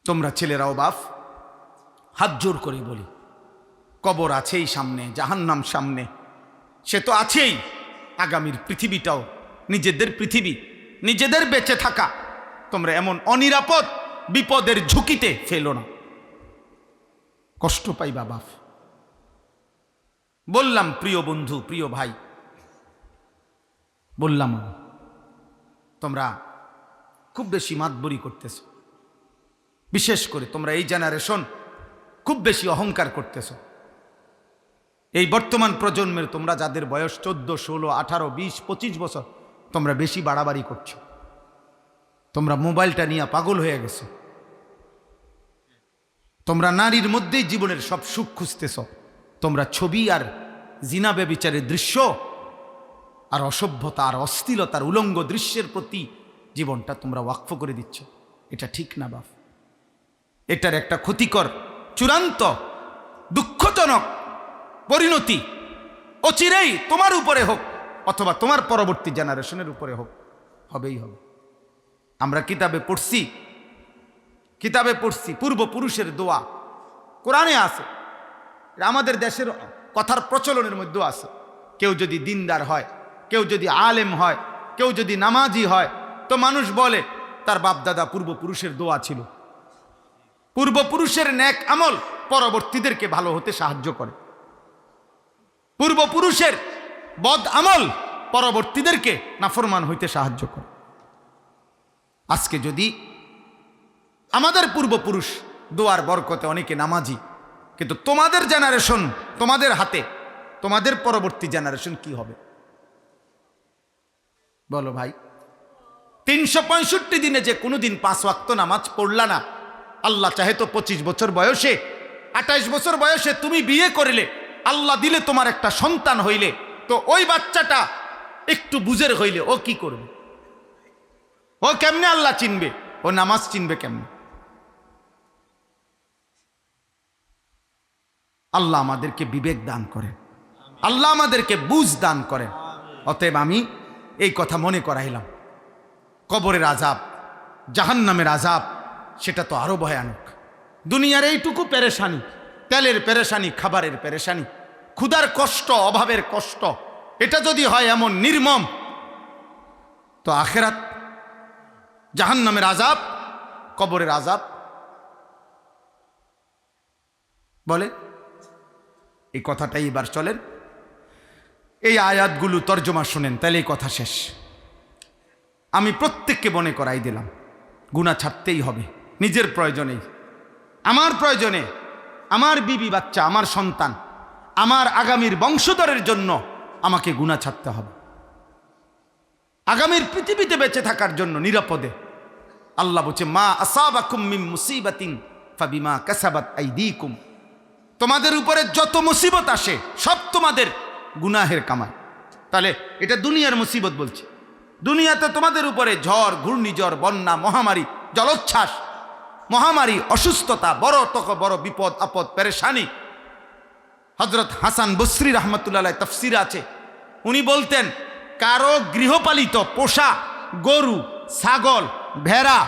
তোমরা ছেলেরাও বাপ, হাত জোর করে বলি, কবর আছেই সামনে, জাহান্নাম সামনে, সে তো আছেই। আগামীর পৃথিবীটাও নিজেদের পৃথিবী, নিজেদের বেঁচে থাকা তোমরা এমন অনিরাপদ বিপদের ঝুঁকিতে ফেলো না, কষ্ট পাইবা বাপ। বললাম প্রিয় বন্ধু, প্রিয় ভাই, বললাম তোমরা খুব বেশি মাতবরি করতেছ, বিশেষ করে তোমরা এই জেনারেশন খুব বেশি অহংকার করতেছ। এই বর্তমান প্রজন্মের তোমরা যাদের বয়স 14, 16, 18, 20, 25 বছর, তোমরা বেশি বাড়াবাড়ি করছো। তোমরা মোবাইলটা নিয়ে পাগল হয়ে গেছো। তোমরা নারীর মধ্যেই জীবনের সব সুখ খুঁজতেছ। তোমরা ছবি আর জিনা ব্যভিচারের দৃশ্য আর অসভ্যতা আর অশ্লীলতার উলঙ্গ দৃশ্যের প্রতি জীবনটা তোমরা ওয়াকফ করে দিচ্ছ। এটা ঠিক না বাপ। এটার একটা ক্ষতিকর, চূড়ান্ত, দুঃখজনক পরিণতি অচিরেই তোমার উপরে হোক অথবা তোমার পরবর্তী জেনারেশনের উপরে হোক, হবেই হবে। আমরা কিতাবে পড়ছি পূর্বপুরুষের দোয়া, কোরআনে আছে, আমাদের দেশের কথার প্রচলনের মধ্যেও আছে। কেউ যদি দিনদার হয়, কেউ যদি আলেম হয়, কেউ যদি নামাজি হয়, তো মানুষ বলে তার বাপদাদা পূর্বপুরুষের দোয়া ছিল। পূর্বপুরুষের নেক আমল পরবর্তীদেরকে ভালো হতে সাহায্য করে। পূর্বপুরুষের বদ আমল পরবর্তীদেরকে নাফরমান হইতে সাহায্য করে। আজকে যদি আমাদের পূর্বপুরুষ দোয়ার বরকতে অনেকে নামাজি, কিন্তু তোমাদের জেনারেশন, তোমাদের হাতে, তোমাদের পরবর্তী জেনারেশন কি হবে বলো ভাই? 365 দিনে যে কোনোদিন 5 ওয়াক্ত নামাজ পড়লা না, আল্লাহ চাহে তো 25 বছর বয়সে, 28 বছর বয়সে তুমি বিয়ে করিলে, আল্লাহ দিলে তোমার একটা সন্তান হইলে, তো ওই বাচ্চাটা একটু বুঝের হইলে ও কি করবে? ও কেমনে আল্লাহ চিনবে? ও নামাজ চিনবে কেমনে? আল্লাহ আমাদেরকে বিবেক দান করেন, আল্লাহ আমাদেরকে বুঝ দান করেন। অতএব আমি এই কথা মনে করাইলাম, কবরের আযাব, জাহান্নামের আযাব সেটা তো আরো ভয়ানক। দুনিয়ার এইটুকু পেরেশানি, তেলের পেরেশানি, খাবারের পেরেশানি, ক্ষুধার কষ্ট, অভাবের কষ্ট, এটা যদি হয় এমন নির্মম, তো আখিরাত, জাহান্নামের আযাব, কবরের আযাব বলে। এই কথাটাই এবার চলেন, এই আয়াতগুলো তর্জমা শুনেন, তাহলে এই কথা শেষ। আমি প্রত্যেককে মনে করাই দিলাম, গুনাহ ছাড়তেই হবে নিজের প্রয়োজনেই, আমার প্রয়োজনে, আমার বিবি বাচ্চা, আমার সন্তান, আমার আগামীর বংশধরের জন্য আমাকে গুনাহ ছাড়তে হবে। আগামীর পৃথিবীতে বেঁচে থাকার জন্য নিরাপদে। আল্লাহ বলছে, মা আসাবাকুম মিন মুসিবাতিন ফাবিমা কাসাবাত আইদিকুম, তোমাদের উপরে যত মুসিবত আসে সব তোমাদের গুনাহের কামাই। তাহলে এটা দুনিয়ার মুসিবত বলছে। দুনিয়াতে তোমাদের উপরে ঝড়, ঘূর্ণিঝড়, বন্যা, মহামারী, জলোচ্ছ্বাস, মহামারী, অসুস্থতা, বড় থেকে বড় বিপদ আপদ, পেরেশানি। হযরত হাসান বসরি রাহমাতুল্লাহ আলাইহি তাফসীর আছে, উনি বলতেন, কারো গৃহপালিত পোষা গরু, ছাগল, ভেড়া,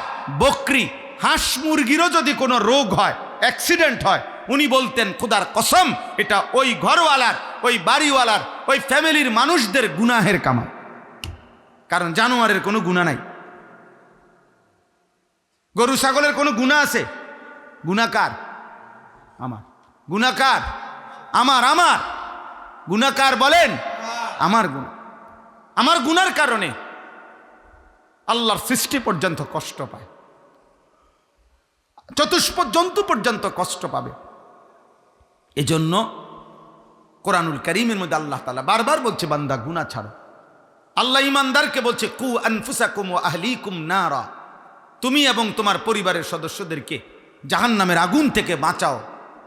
বকরি, হাঁস, মুরগিরও যদি কোনো রোগ হয়, অ্যাক্সিডেন্ট হয়, উনি বলতেন, খোদার কসম, এটা ওই ঘরওয়ালার, ওই বাড়িওয়ালার, ওই ফ্যামিলির মানুষদের গুনাহের কামাই। কারণ জানোয়ারের কোনো গুনাহ নাই, গরু ছাগলের কোনো গুনাহ আছে? গুনাহকার আমার, গুনাহকার আমার, আমার গুনাহকার বলেন, আমার গুনাহ, আমার গুনার কারণে আল্লাহর সৃষ্টি পর্যন্ত কষ্ট পায়, চতুষ্প জন্তু পর্যন্ত কষ্ট পাবে। এজন্য কোরআনুল কারীমের মধ্যে আল্লাহ তাআলা বারবার বলছে, বান্দা গুনাহ ছাড়ো। আল্লাহ ঈমানদারকে বলছে, কু আনফুসাকুম ওয়া আহলিকুম নারা, তুমি এবং তোমার পরিবারের সদস্যদেরকে জাহান্নামের আগুন থেকে বাঁচাও।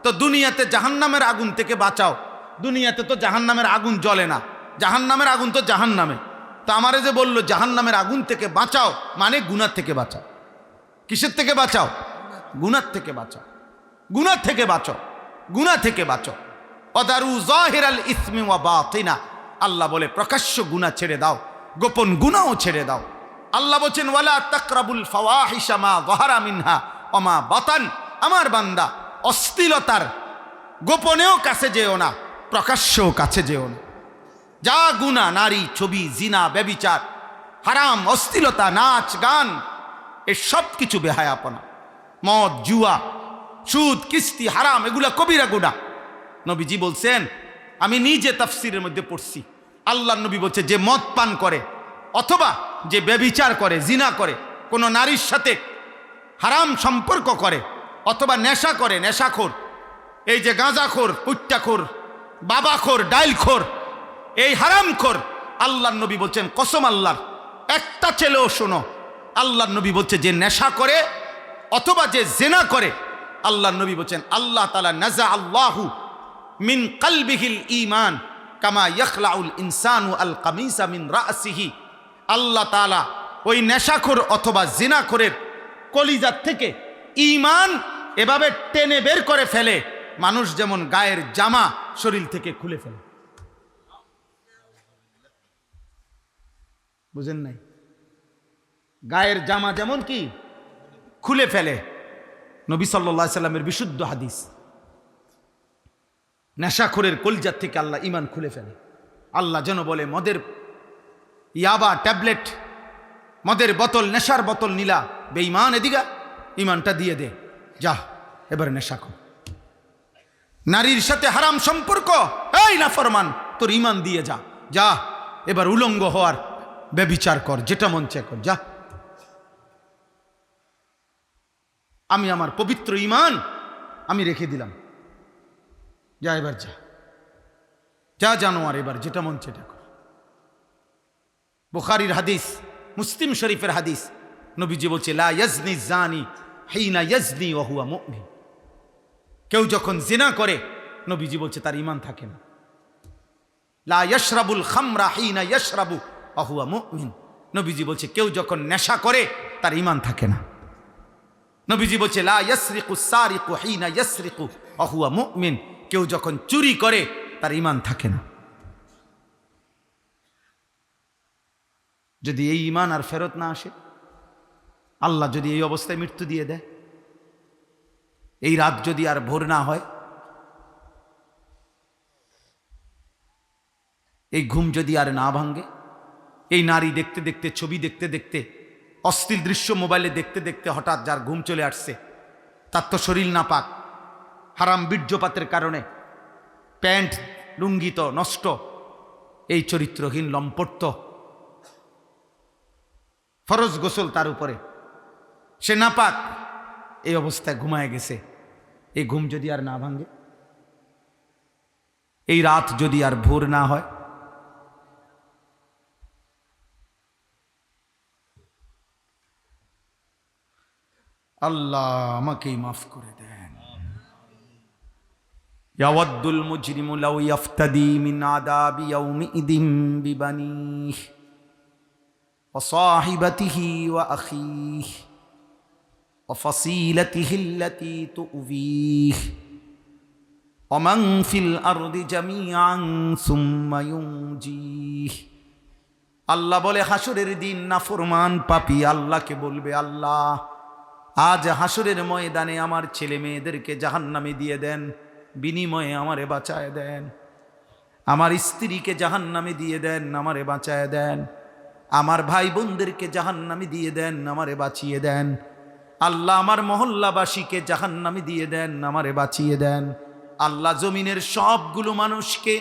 তো দুনিয়াতে জাহান্নামের আগুন থেকে বাঁচাও, দুনিয়াতে তো জাহান্নামের আগুন জ্বলে না, জাহান্নামের আগুন তো জাহান্নামে। তো আমারে যে বললো জাহান্নামের আগুন থেকে বাঁচাও, মানে গুনাহ থেকে বাঁচাও। কিসের থেকে বাঁচাও? গুনাহ থেকে বাঁচাও, গুনাহ থেকে বাঁচাও, গুনাহ থেকে বাঁচাও। ওয়াদারু যাহিরাল ইসমি ওয়া বাতিনা, আল্লাহ বলে প্রকাশ্য গুনাহ ছেড়ে দাও, গোপন গুনাহও ছেড়ে দাও। আল্লাহ বলেন, ওয়ালা তাকরাবুল ফাওয়াহিশা মা যাহারা মিনহা ওয়া মা বাতান, আমার বান্দা অশ্লীলতার গোপনেও কাছে যেও না, প্রকাশ্যেও কাছে যেও না। যা গুনাহ, নারী, ছবি, জিনা, ব্যভিচার, হারাম, অশ্লীলতা, নাচ, গান, এ সব কিছু বেহায়াপনা, মদ, জুয়া, সুদ, কিস্তি, হারাম, এগুলা কবিরা গুনাহ। নবীজি বলছেন, আমি নিজে তাফসীরের মধ্যে পড়ছি, আল্লাহর নবী বলছে, যে মদ পান করে অথবা যে ব্যভিচার করে, জিনা করে, কোনো নারীর সাথে হারাম সম্পর্ক করে, অথবা নেশা করে, নেশাখোর, এই যে গাঁজাখোর, পুট্টাখোর, বাবাখোর, ডাইলখোর, এই হারামখোর, আল্লাহর নবী বলছেন, কসম আল্লাহর, একটা ছেলেও শোনো, আল্লাহর নবী বলছে, যে নেশা করে অথবা যে জিনা করে, আল্লাহর নবী বলছেন, আল্লাহ তাআলা নাজা আল্লাহু মিন কলবিহিল ঈমান কামা ইয়াখলাউল ইনসানু আল কামিসা মিন রাসিহি, আল্লাহ তাআলা ওই নেশাখোর অথবা জিনাখোরের কলিজার থেকে ঈমান এভাবে টেনে বের করে ফেলে, মানুষ যেমন গায়ের জামা শরীর থেকে খুলে ফেলে। বুঝেন নাই? গায়ের জামা যেমন কি খুলে ফেলে, নবী সাল্লাল্লাহু আলাইহি সাল্লামের বিশুদ্ধ হাদিস। নেশাখোরের কলিজার থেকে আল্লাহ ঈমান খুলে ফেলে। আল্লাহ যেন বলে, মদের ইয়াবা ট্যাবলেট মদের বোতল, নেশার বোতল নিলা, বেঈমান এদিকে ইমানটা দিয়ে দে, যা এবার নেশা কর। নারীর সাথে হারাম সম্পর্ক, এই নাফরমান তোর ইমান দিয়ে যা, যা এবার উলঙ্গ হওয়ার ব্যভিচার কর, যেটা মন চায় কর, যা। আমি আমার পবিত্র ইমান আমি রেখে দিলাম, যা এবার যা, যা জানোয়ার এবার যেটা মন চায় কর। বুখারীর হাদিস, মুসলিম শরীফের হাদিস, নবীজি বলছে লা ইয়াজনি জানি হিনা ইয়াজনি ওয়া হুয়া মুমিন। কেউ যখন জিনা করে, নবীজি বলছে তার ঈমান থাকে না। লা ইয়াশরাবুল খামরা হিনা ইয়াশরাবু ওয়া হুয়া মুমিন। নবীজি বলছে কেউ যখন নেশা করে তার ঈমান থাকে না। নবীজি বলছে লা ইয়াসরিকুস সারিকু হিনা ইয়াসরিকু ওয়া হুয়া মুমিন। কেউ যখন চুরি করে তার ঈমান থাকে না। যদি এই ঈমান আর ফেরত না আসে, আল্লাহ যদি এই অবস্থায় মৃত্যু দিয়ে দেয়, এই রাত যদি আর ভোর না হয়, এই ঘুম যদি আর না ভাঙ্গে, এই নারী দেখতে দেখতে, ছবি দেখতে দেখতে, অশ্লীল দৃশ্য মোবাইলে দেখতে দেখতে হঠাৎ যার ঘুম চলে আসছে, তার তো শরীর নাপাক, হারাম বীর্যপাতের কারণে প্যান্ট লুঙ্গি তো নষ্ট, এই চরিত্রহীন লম্পট, ফরজ গোসল তার উপরে, সে নাপাক, এই অবস্থায় ঘুমায় গেছে। এই ঘুম যদি আর না ভাঙ্গে, এই রাত যদি আর ভোর না হয়, আল্লাহ আমাকেই মাফ করে দেন। ইয়াওয়াদ্দুল মুজরিমু লাউ ইয়াফতাদি মিন আযাবি ইয়াউমিইদিন বিবানিহি ওয়া সাহিবাতিহি ওয়া আখিহি ওয়া ফাসিলাতিহি আল্লাতী তু'যীহি ওয়া মান ফিল আরদি জামিআন সুম্মা ইউনজীহি। আল্লাহ বলে হাসরের দিন নাফরমান পাপী আল্লাহকে বলবে, আল্লাহ আজ হাসরের ময়দানে আমার ছেলে মেয়েদেরকে জাহান্নামে দিয়ে দেন, বিনিময়ে আমারে বাঁচায় দেন। আমার স্ত্রীকে জাহান্নামে দিয়ে দেন, আমারে বাঁচায় দেন। আমার ভাই বোনদেরকে জাহান্নামে দিয়ে দেন, আমারে বাঁচিয়ে দেন। আল্লাহ আমার মহল্লাবাসীকে জাহান্নামে দিয়ে দেন, আমারে বাঁচিয়ে দেন। আল্লাহ জমিনের সবগুলো মানুষকে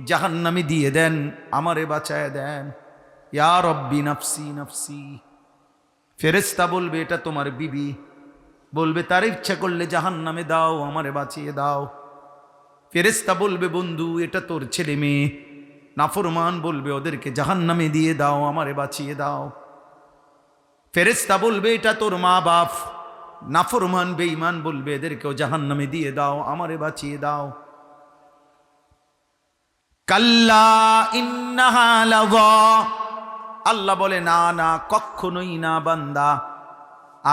জাহান্নামে দিয়ে দেন, আমারে বাঁচায় দেন। ইয়া রব্বি নাফসি নাফসি। ফেরেশতা বলবে এটা তোমার বিবি, বলবে তার ইচ্ছা করলে জাহান্নামে দাও, আমারে বাঁচিয়ে দাও। ফেরেশতা বলবে বন্ধু এটা তোর ছেলে মেয়ে, নাফরমান বলবে ওদেরকে জাহান্নামে দিয়ে দাও, আমারে বাঁচিয়ে দাও। ফেরেশতা বলবে এটা তোর মা বাপ, নাফরমান বেঈমান বলবে এদেরকেও জাহান্নামে দিয়ে দাও, আমারে বাঁচিয়ে দাও। কাল্লা ইন্নাহা লাযা। আল্লাহ বলে না না, কখনোই না বান্দা,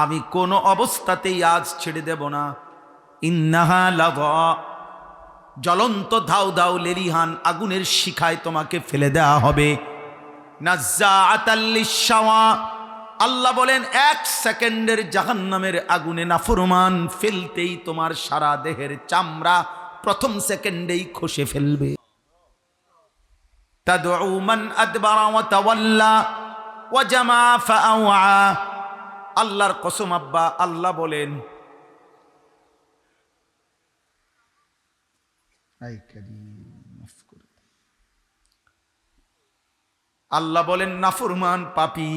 আমি কোনো অবস্থাতেই আজ ছেড়ে দেব না। ইন্নাহা লাযা, জ্বলন্ত ধাউ ধাউ লেলিহান আগুনের শিখায় তোমাকে ফেলে দেওয়া হবে। নাজ্জাআতাল লিশ-শাওয়া, আল্লাহ বলেন 1 সেকেন্ডের জাহান্নামের আগুনে নাফরমান ফেলতেই তোমার সারা দেহের চামড়া প্রথম সেকেন্ডেই খসে ফেলবে। তাদউ মান আদবারা ওয়া তাওয়াল্লা ওয়া জামা ফাআওয়া। আল্লাহর কসম আব্বা, আল্লাহ বলেন, আল্লাহ বলেন নাফরমান পাপী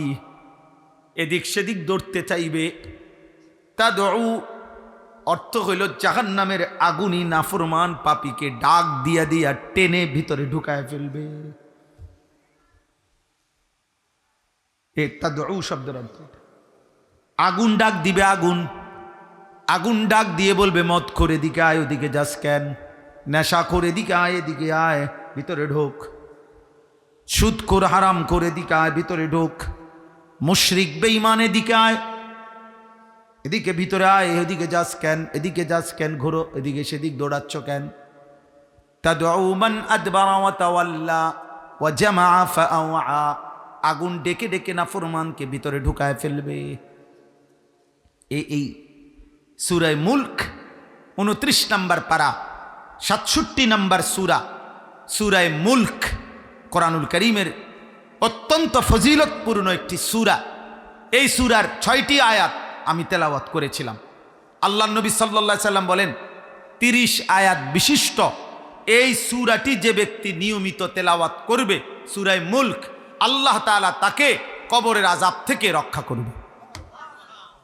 এদিক সেদিক দৌড়তে চাইবে। তাদউ অর্থ হইল জাহান্নামের আগুনই নাফরমান পাপীকে ডাক দিয়া দিয়া টেনে ভিতরে ঢুকায় ফেলবে। তাদউ শব্দের অর্থ আগুন ডাক দিবে। আগুন আগুন ডাক দিয়ে বলবে মদ করে এদিকে আয়, ওদিকে যাস কেন? নেশা করে এদিকে আয়, এদিকে আয়, ভিতরে ঢোক। সুদ করে হারাম করে এদিকে আয়, ভিতরে ঢোক। মুশরিক বেঈমান এদিকে আয়, এদিকে ভিতরে আয়, এদিকে যাস কেন? এদিকে যাস কেন? ঘোরো, এদিকে সেদিক দৌড়াচ্ছ কেন? তাদউ মান আদবারা ওয়া তাওয়াল্লা ওয়া জামা ফাআওয়া। আগুন ডেকে ডেকে নাফরমানকে ভিতরে ঢুকায় ফেলবে। এই সূরা মুলক 29 নম্বর পারা 67 নম্বর সূরা, সূরা মুলক কোরআনুল কারীমের অত্যন্ত ফজিলতপূর্ণ একটি সূরা। এই সূরার 6টি আয়াত আমি তেলাওয়াত করেছিলাম। আল্লাহ নবী সাল্লাল্লাহু আলাইহি সাল্লাম বলেন 30 আয়াত বিশিষ্ট এই সূরাটি যে ব্যক্তি নিয়মিত তেলাওয়াত করবে, সূরা মুলক, আল্লাহ তাআলা তাকে কবরের আযাব থেকে রক্ষা করবে।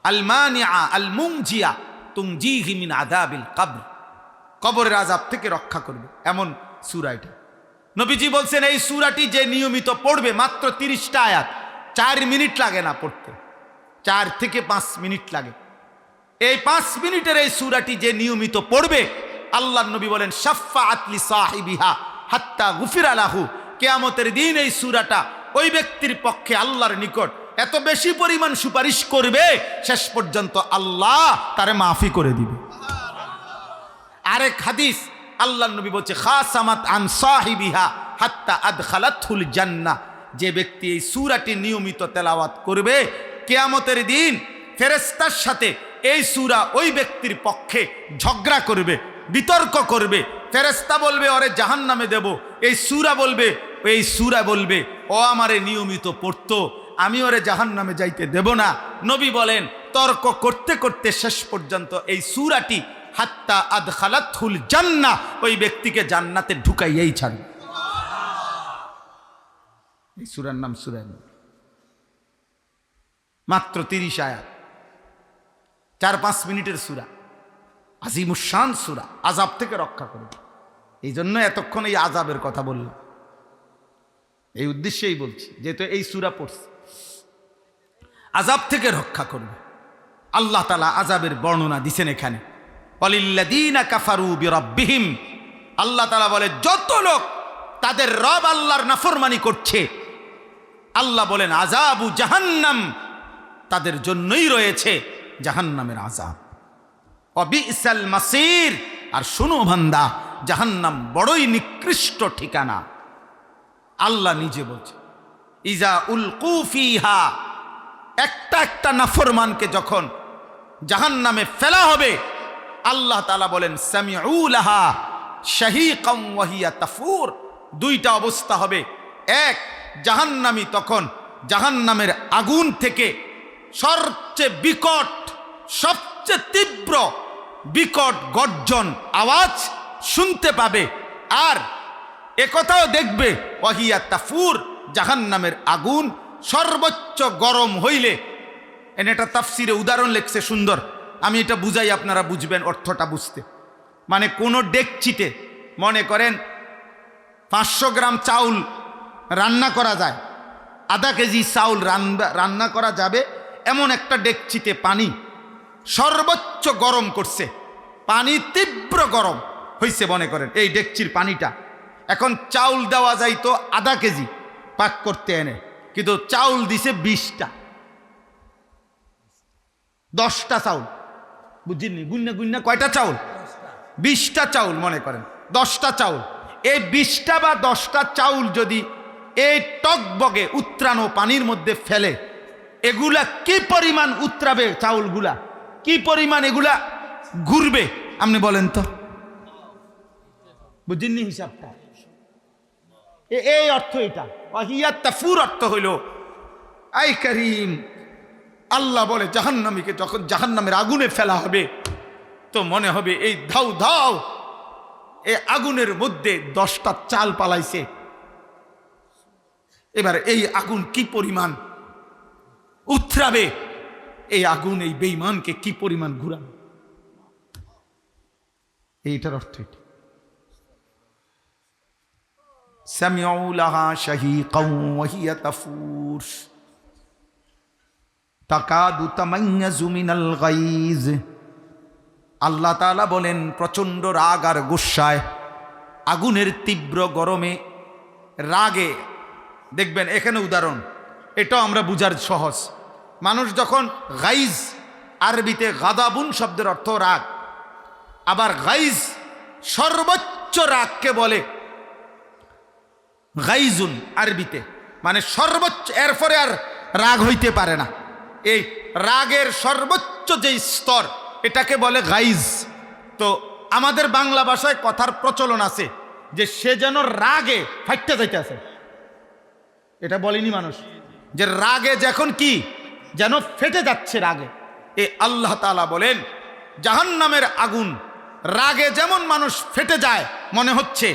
আল মানিআ আল মুনজিয়া তুনজিহি মিন আযাবিল কবর, কবরের আযাব থেকে রক্ষা করবে এমন সূরা এটা। নবীজি বলছেন এই সূরাটি যে নিয়মিত পড়বে, মাত্র 30টা আয়াত, 4 মিনিট লাগে না পড়তে, 4 থেকে 5 মিনিট লাগে। এই 5 মিনিটের এই সূরাটি যে নিয়মিত পড়বে, আল্লাহর নবী বলেন শাফাআত লি সাহিবিহা হাত্তা গুফিরা লাহু, কিয়ামতের দিন এই সূরাটা ওই ব্যক্তির পক্ষে আল্লাহর নিকট এত বেশি পরিমাণ সুপারিশ করবে, শেষ পর্যন্ত আল্লাহ তারে মাফি করে দিবে। আরেক হাদিস আল্লাহর নবী বলছে খাসামাত আন সাহিবিহা হাত্তা আদখালাতহুল জান্নাহ, যে ব্যক্তি এই সূরাটি নিয়মিত তেলাওয়াত করবে, কিয়ামতের দিন ফেরেশতার সাথে এই সূরা ওই ব্যক্তির পক্ষে ঝগড়া করবে, বিতর্ক করবে। ফেরেশতা বলবে ওরে জাহান্নামে দেব, এই সূরা বলবে ও আমারে নিয়মিত পড়তো, আমি ওরে জাহান্নামে যাইতে দেব না। নবী বলেন তর্ক করতে করতে শেষ পর্যন্ত এই সূরাটি হাত্তা আদখালাতহুল জান্নাহ, ওই ব্যক্তিকে জান্নাতে ঢুকাইয়াই ছাড়বে। এই সূরার নাম সূরা নূর, মাত্র 30 আয়াত, 4-5 মিনিটের সূরা, আজিমুশ শান সূরা, আযাব থেকে রক্ষা করবে। এই জন্য এতক্ষণ এই আযাবের কথা বললাম, এই উদ্দেশ্যেই বলছি, যেহেতু এই সূরা পড়ছি, আযাব থেকে রক্ষা করবে। আল্লাহ তাআলা আযাবের বর্ণনা দিছেন এখানে, ওয়ালিল্লাযীনা কাফারু বিরাব্বিহিম, আল্লাহ তাআলা বলে যত লোক তাদের রব আল্লাহর নাফরমানি করছে, আল্লাহ বলেন আযাবু জাহান্নাম, তাদের জন্যই রয়েছে জাহান্নামের আযাব। অবিসাল মাসির, আর শোনো বান্দা, জাহান্নাম বড়ই নিকৃষ্ট ঠিকানা। আল্লাহ নিজে বলছে ইজা উলকু ফিহা, একটা একটা নাফরমানকে যখন জাহান্নামে ফেলা হবে, আল্লাহ তাআলা বলেন সামিউ লাহা শাহীকাম ওয়া হিয়া তাফুর, 2টা অবস্থা হবে। এক, জাহান্নামী তখন জাহান্নামের আগুন থেকে সবচেয়ে বিকট, সবচেয়ে তীব্র বিকট গর্জন আওয়াজ শুনতে পাবে, আর একথাও দেখবে ওয়াহিয়া তাফুর, জাহান্নামের আগুন সর্বোচ্চ গরম হইলে, এটা তাফসিরে উদাহরণ লেখছে সুন্দর, আমি এটা বুঝাই আপনারা বুঝবেন অর্থটা বুঝতে। মানে কোন ডেকচিতে মনে করেন 500 গ্রাম চাউল রান্না করা যায়, আধা কেজি চাউল রান্না করা যাবে, এমন একটা ডেকচিতে পানি সর্বোচ্চ গরম করছে, পানি তীব্র গরম হয়েছে মনে করেন এই ডেকচির পানিটা। এখন চাউল দেওয়া যাইতো আধা কেজি পাক করতে এনে, কিন্তু চাউল দিছে 20টা, 10টা চাউল, বুঝিনি গুন্না গুন্না কয়টা চাউল, 20টা চাউল মনে করেন, 10টা চাউল। এই 20টা বা 10টা চাউল যদি এই টকবগে উত্রানো পানির মধ্যে ফেলে, এগুলা কি পরিমাণ উত্রাবে, চাউলগুলা কি পরিমাণ এগুলা ঘুরবে আপনি বলেন তো, বুঝিনি হিসাবটা? এই অর্থ এটা, ওয়াহিয়া তাফুর অর্থ হইল আই করিম, আল্লাহ বলে জাহান্নামীকে যখন জাহান্নামের আগুনে ফেলা হবে, তো মনে হবে এই ধাউ ধাউ এই আগুনের মধ্যে 10টা চাল পালাইছে। এবার এই আগুন কি পরিমাণ উথরাবে, এই আগুন এই বেঈমানকে কি পরিমাণ ঘুরাবে, এইটার অর্থ এটা। সামিউ লাহা শাহীকাও ওয়া হিয়া তাফুর তাকাদু তামাইয়াজু মিনাল গাইজ, আল্লাহ তাআলা বলেন প্রচণ্ড রাগ আর গুসায়, আগুনের তীব্র গরমে রাগে, দেখবেন এখানে উদাহরণ, এটাও আমরা বুঝার সহজ। মানুষ যখন গাইজ, আরবিতে গাদাবুন শব্দের অর্থ রাগ, আবার গাইজ সর্বোচ্চ রাগকে বলে গাইজুন আরবিতে, মানে সর্বোচ্চ, এরপরে আর রাগ হইতে পারে না, এই রাগের সর্বোচ্চ যে স্তর এটাকে বলে গাইজ। তো আমাদের বাংলা ভাষায় কথার প্রচলন আছে যে সে যেন রাগে ফাইটতে যাইতে আছে, এটা বলেনি মানুষ, যে রাগে যখন কি যেন ফেটে যাচ্ছে রাগে। এ আল্লাহ তাআলা বলেন জাহান্নামের আগুন রাগে যেমন মানুষ ফেটে যায়, মনে হচ্ছে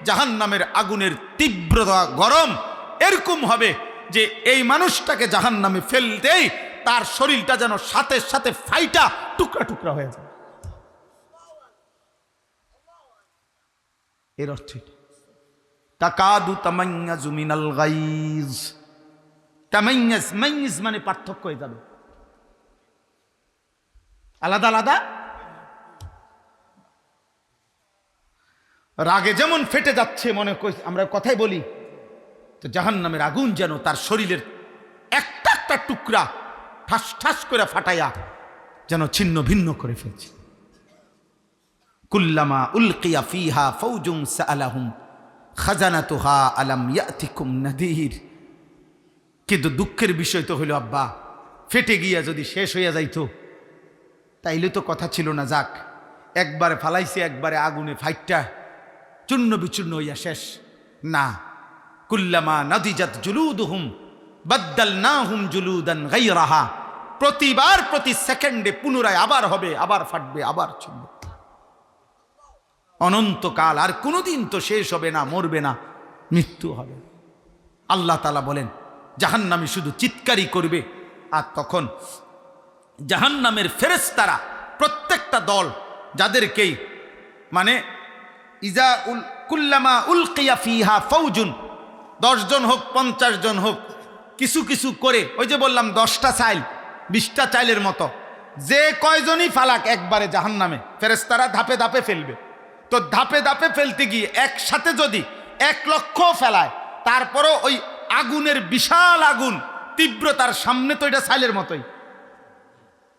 জাহান্নামের আগুনের তীব্রতা গরম, এরকম হবে যে এই মানুষটাকে জাহান্নামে ফেলতেই তার শরীরটা যেন সাথে সাথে ফাইটা টুকরা টুকরা হয়ে যায়। এর অর্থ তাকাদু তামাইয়াজু মিনাল গাইজ। তামাইয়াজ, মাইয়াজ মানে পার্থক্য হয়ে যাবে, আলাদা আলাদা। রাগে যেমন ফেটে যাচ্ছে, মনে আমরা কথাই বলি, তো জাহান্নামের আগুন যেন তার শরীরের একটা একটা টুকরা ঠাস ঠাস করে ফাটাইয়া যেন ছিন্ন ভিন্ন করে ফেলছে। কুল্লামা উলকিয়া ফিহা ফাওজুন সাআলাহুম খাজানাতুহা আলাম ইয়াতিকুম নাদির। কিন্তু দুঃখের বিষয় তো হলো আব্বা, ফেটে গিয়া যদি শেষ হইয়া যাইতো তাইলে তো কথা ছিল না। যাক, একবারে ফালাইছে, একবারে আগুনে ফাইটটা চূর্ণ বিচূর্ণ হইয়া শেষ না। কুল্লামা নাদিজাত জুলুদুহুম বাদদালনাহুম জুলুদান গায়রাহা। প্রতিবার প্রতি সেকেন্ডে পুনরায় আবার হবে, আবার ফাটবে, আবার ছিন্ন। অনন্তকাল, আর কোনোদিন তো শেষ হবে না, মরবে না, মৃত্যু হবে। আল্লাহ তাআলা বলেন জাহান্নামী শুধু চিৎকারই করবে, আর তখন জাহান্নামের ফেরেশতারা প্রত্যেকটা দল যাদেরকেই মানে ইজা কুল্লামা উলকিয়া ফিহা ফাওজুন, 10 জন হোক 50 জন হোক, কিছু কিছু করে, ওই যে বললাম 10টা চাইল 20টা চাইলের মতো, যে কয়জনই ফালাক একবারে জাহান্নামে ফেরেশতারা ধাপে ধাপে ফেলবে। তো ধাপে ধাপে ফেলতে গিয়ে একসাথে যদি 1 লক্ষ ফেলায়, তারপরও ওই আগুনের বিশাল আগুন তীব্রতার সামনে তো এটা চাইলের মতোই,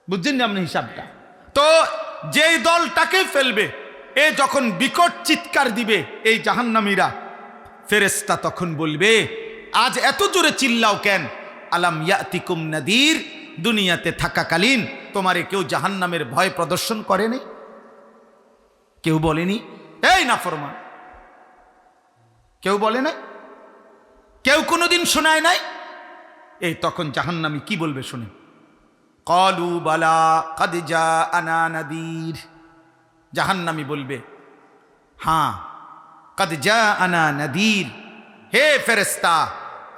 বুঝছেন না আপনি হিসাবটা? তো যেই দলটাকে ফেলবে, এ যখন বিকট চিৎকার দিবে এই জাহান্নামীরা, ফেরেশতা তখন বলবে আজ এত জোরে চিল্লাও কেন? আলাম ইয়াতিকুম নাদির, দুনিয়াতে থাকাকালীন তোমারে কেউ জাহান্নামের ভয় প্রদর্শন করেনি? কেউ বলেনি এই নাফরমান? কেউ বলে নাই? কেউ কোনোদিন শোনায় নাই? এই তখন জাহান্নামী কি বলবে শুনে, ক্বালু বালা কাদ জাআনা নাদির। জাহান্নামী বলবে হ্যাঁ, কাদ জাআনা নাদির, হে ফেরেশতা,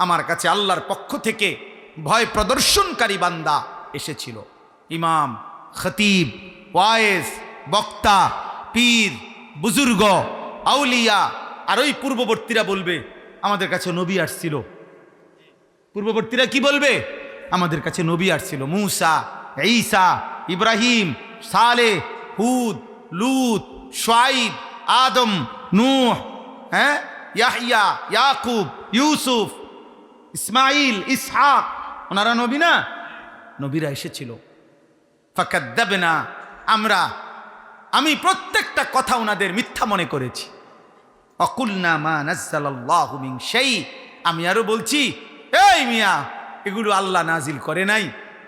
আমার কাছে আল্লাহর পক্ষ থেকে ভয় প্রদর্শনকারী বান্দা এসেছিল। ইমাম, খতিব, ওয়াইজ, বক্তা, পীর, বুজুর্গ, আউলিয়া আর ওই পূর্ববর্তীরা বলবে আমাদের কাছে নবী আসছিল। পূর্ববর্তীরা কি বলবে? আমাদের কাছে নবী আসছিল, মূসা, ঈসা, ইব্রাহিম, সালেহ, হুদ, লূত, শুআয়ব, আদম, নূহ, ইয়াহইয়া, ইয়াকুব, ইউসুফ, ইসমাইল, ইসহাক, ওনারা নবী না? নবীরা এসেছিল। ফাকাদ্দাবনা, আমি প্রত্যেকটা কথা ওনাদের মিথ্যা মনে করেছি। অকুলনা মা নাজ্জালাল্লাহু মিন শাই, আমি আরো বলছি এই মিয়া, এগুলো আল্লাহ নাজিল করে নাই।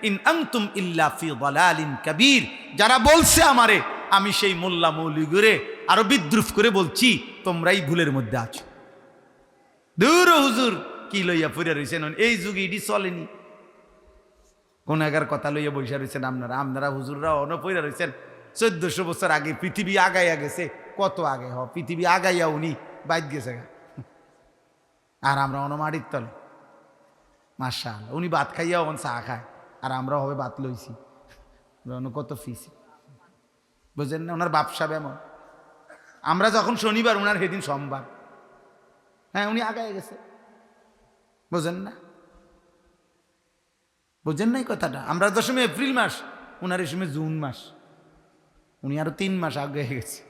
ইন আনতুম ইল্লা ফি দালালিন কাবীর, যারা বলছে আমারে, আমি সেই মোল্লা মৌলবীরে আরো বিদ্রুপ করে বলছি তোমরাই ভুলের মধ্যে আছো। দূর হুজুর, কি লইয়া পড়ে রয়েছেন? এই যুগে এটি চলেনি। কোন এগার কথা লইয়া বসে রয়েছেন আপনারা হুজুররা অন পড়ে রয়েছেন 1400 বছর আগে। পৃথিবী আগাইয়া গেছে, কত আগে পৃথিবী আগাইয়া উনি বাইত গেছে, আর আমরা অনমাটির তলে। মাশাআল্লাহ, উনি ভাত খাইয়া অন চা খায়, আর আমরা হবে ভাত লইছি, কত ফিস, বুঝলেন না? ওনার বাপসা এমন, আমরা যখন শনিবার ওনার সেদিন সোমবার। হ্যাঁ, উনি আগায় গেছে, বুঝেন না? বুঝেন নাই কথাটা? আমরা 10 এপ্রিল মাস, ওনার এই সময় জুন মাস, উনি আরো 3 মাস আগে গেছে।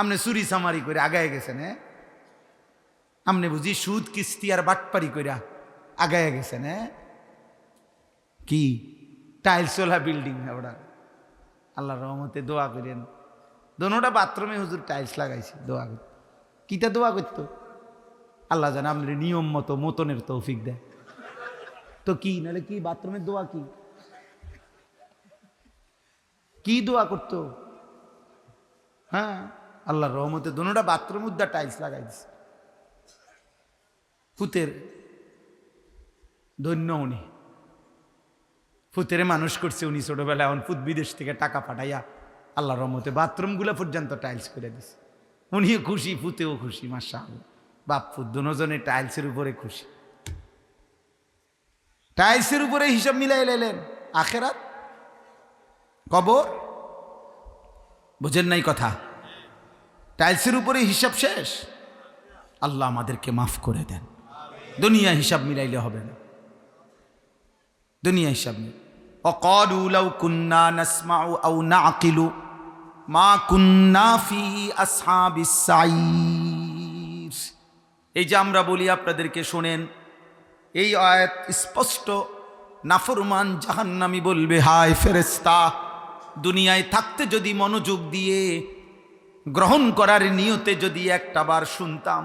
আমনে চুরি চামারি করে আগায় গেছেন। আমনে বুঝি সুদ কিস্তি আর বাটপারি করে আগায় গেছেন। কি টাইলসওয়ালা বিল্ডিং ওটা, আল্লাহর রহমতে দোয়া করেন। দোনোটা বাথরুমে হুজুর টাইলস লাগাইছে, দোয়া করত। কিটা দোয়া করতো? আল্লাহ জানে আপনার নিয়ম মতো মতনের তৌফিক দেয় তো। কি নাহলে কি বাথরুমের দোয়া? কি দোয়া করতো? হ্যাঁ, আল্লাহর রহমতে দোনোটা বাথরুম উদ্ধার টাইলস লাগাই দিছে। ফুতের ধন্য উনি, ফুতেরে মানুষ করছে উনি ছোটবেলায়, এখন ফুত বিদেশ থেকে টাকা পাঠাইয়া আল্লাহর রহমতে বাথরুমগুলো পর্যন্ত টাইলস করে দিছে। উনিও খুশি, ফুতেও খুশি, মাশাআল্লাহ। বাপ ফুত দুজনে টাইলসের উপরে খুশি। টাইলসের উপরে হিসাব মিলাই লাইলেন, আখেরাত কবর, বুঝেন নাই কথা? টাইলসের উপরে হিসাব শেষ। আল্লাহ আমাদেরকে মাফ করে দেন। দুনিয়া হিসাব মিলাইলে হবে না, দুনিয়া হিসাব নেই। وقالوا لو كنا نسمع أو نعقل ما كنا في أصحاب السعير। এই যে আমরা বলি আপনাদেরকে শোনেন, এই আয়াত স্পষ্ট। নাফরমান জাহান্নামী বলবে, হায় ফেরেশতা, দুনিয়ায় থাকতে যদি মনোযোগ দিয়ে গ্রহণ করার নিয়তে যদি একটাবার শুনতাম,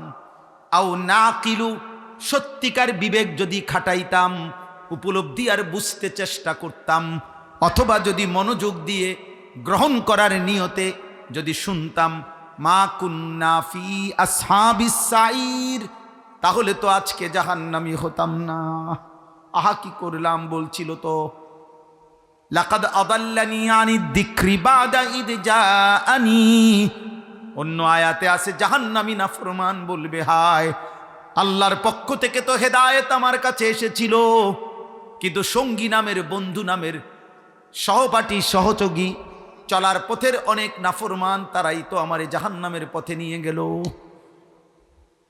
আও নাকিলু, সত্যিকার বিবেক যদি খাটাইতাম, উপলব্ধি আর বুঝতে চেষ্টা করতাম, অথবা যদি মনোযোগ দিয়ে গ্রহণ করার নিয়তে যদি শুনতাম, মা কুন্না ফি আসহাবিস সাইর, তাহলে তো আজকে জাহান্নামী হতাম না। আহা কি করলাম বলছিল তো। লাকাদ আদাল্লানি আনি যিকরি বাদা ইদ জাআনি। অন্য আয়াতে আছে জাহান্নামী নাফরমান বলবে, হায় আল্লাহর পক্ষ থেকে তো হেদায়েত আমার কাছে এসেছিল, কিন্তু সঙ্গী নামের, বন্ধু নামের, সহপাঠী, সহযোগী, চলার পথের অনেক নাফরমান, তারাই তো আমার জাহান্নামের পথে নিয়ে গেল।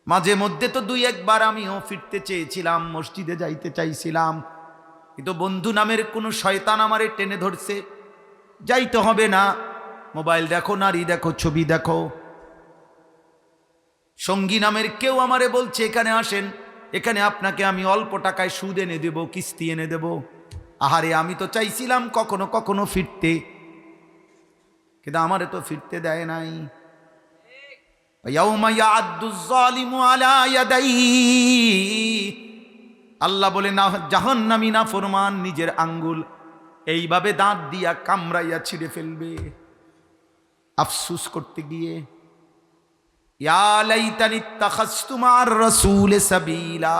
মাঝে মধ্যে তো দুই একবার আমিও ফিরতে চেয়েছিলাম, মসজিদে যাইতে চাইছিলাম, কিন্তু বন্ধু নামের কোনো শয়তান আমারে টেনে ধরছে, যাইতে হবে না, মোবাইল দেখো, নারী দেখো, ছবি দেখো। সঙ্গী নামের কেউ আমারে বলছে, এখানে আসেন, এখানে আপনাকে আমি অল্প টাকায় সুদ এনে দেব, কিস্তি এনে দেব। আহারে, আমি তো চাইছিলাম কখনো কখনো ফিরতে, কিন্তু আমারে তো ফিরতে দেয় নাই। ইয়াউমা ইয়া'আদ্দুজ যালিমু আলা ইয়াদাইহি, আল্লাহ বলে না, জাহান্নামী নাফরমান নিজের আঙ্গুল এইভাবে দাঁত দিয়া কামড়াইয়া ছিঁড়ে ফেলবে আফসোস করতে গিয়ে। ইয়া লাইতানি ইত্তাখাযতু মা'আর রাসূলি সাবিলা,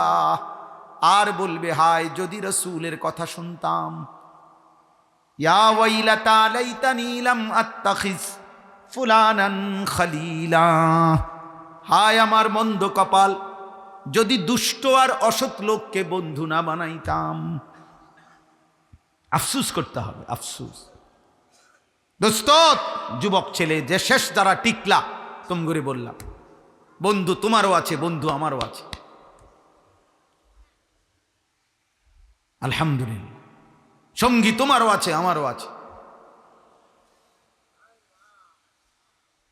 আর বলবে, হায় যদি রাসূলের কথা শুনতাম। ইয়া ওয়াইলাতা লাইতানি লাম আত্তাখিজ ফুলানান খলিলা, হায় আমার মন্দ কপাল, যদি দুষ্ট আর অসৎ লোককে বন্ধু না বানাইতাম। আফসোস করতে হবে, আফসোস। দোস্ত, যুবক ছেলে যে শেষ দ্বারা টিকলা, তুম করে বললাম, বন্ধু তোমারও আছে, বন্ধু আমারও আছে, আলহামদুলিল্লাহ। সঙ্গী তোমারও আছে, আমারও আছে।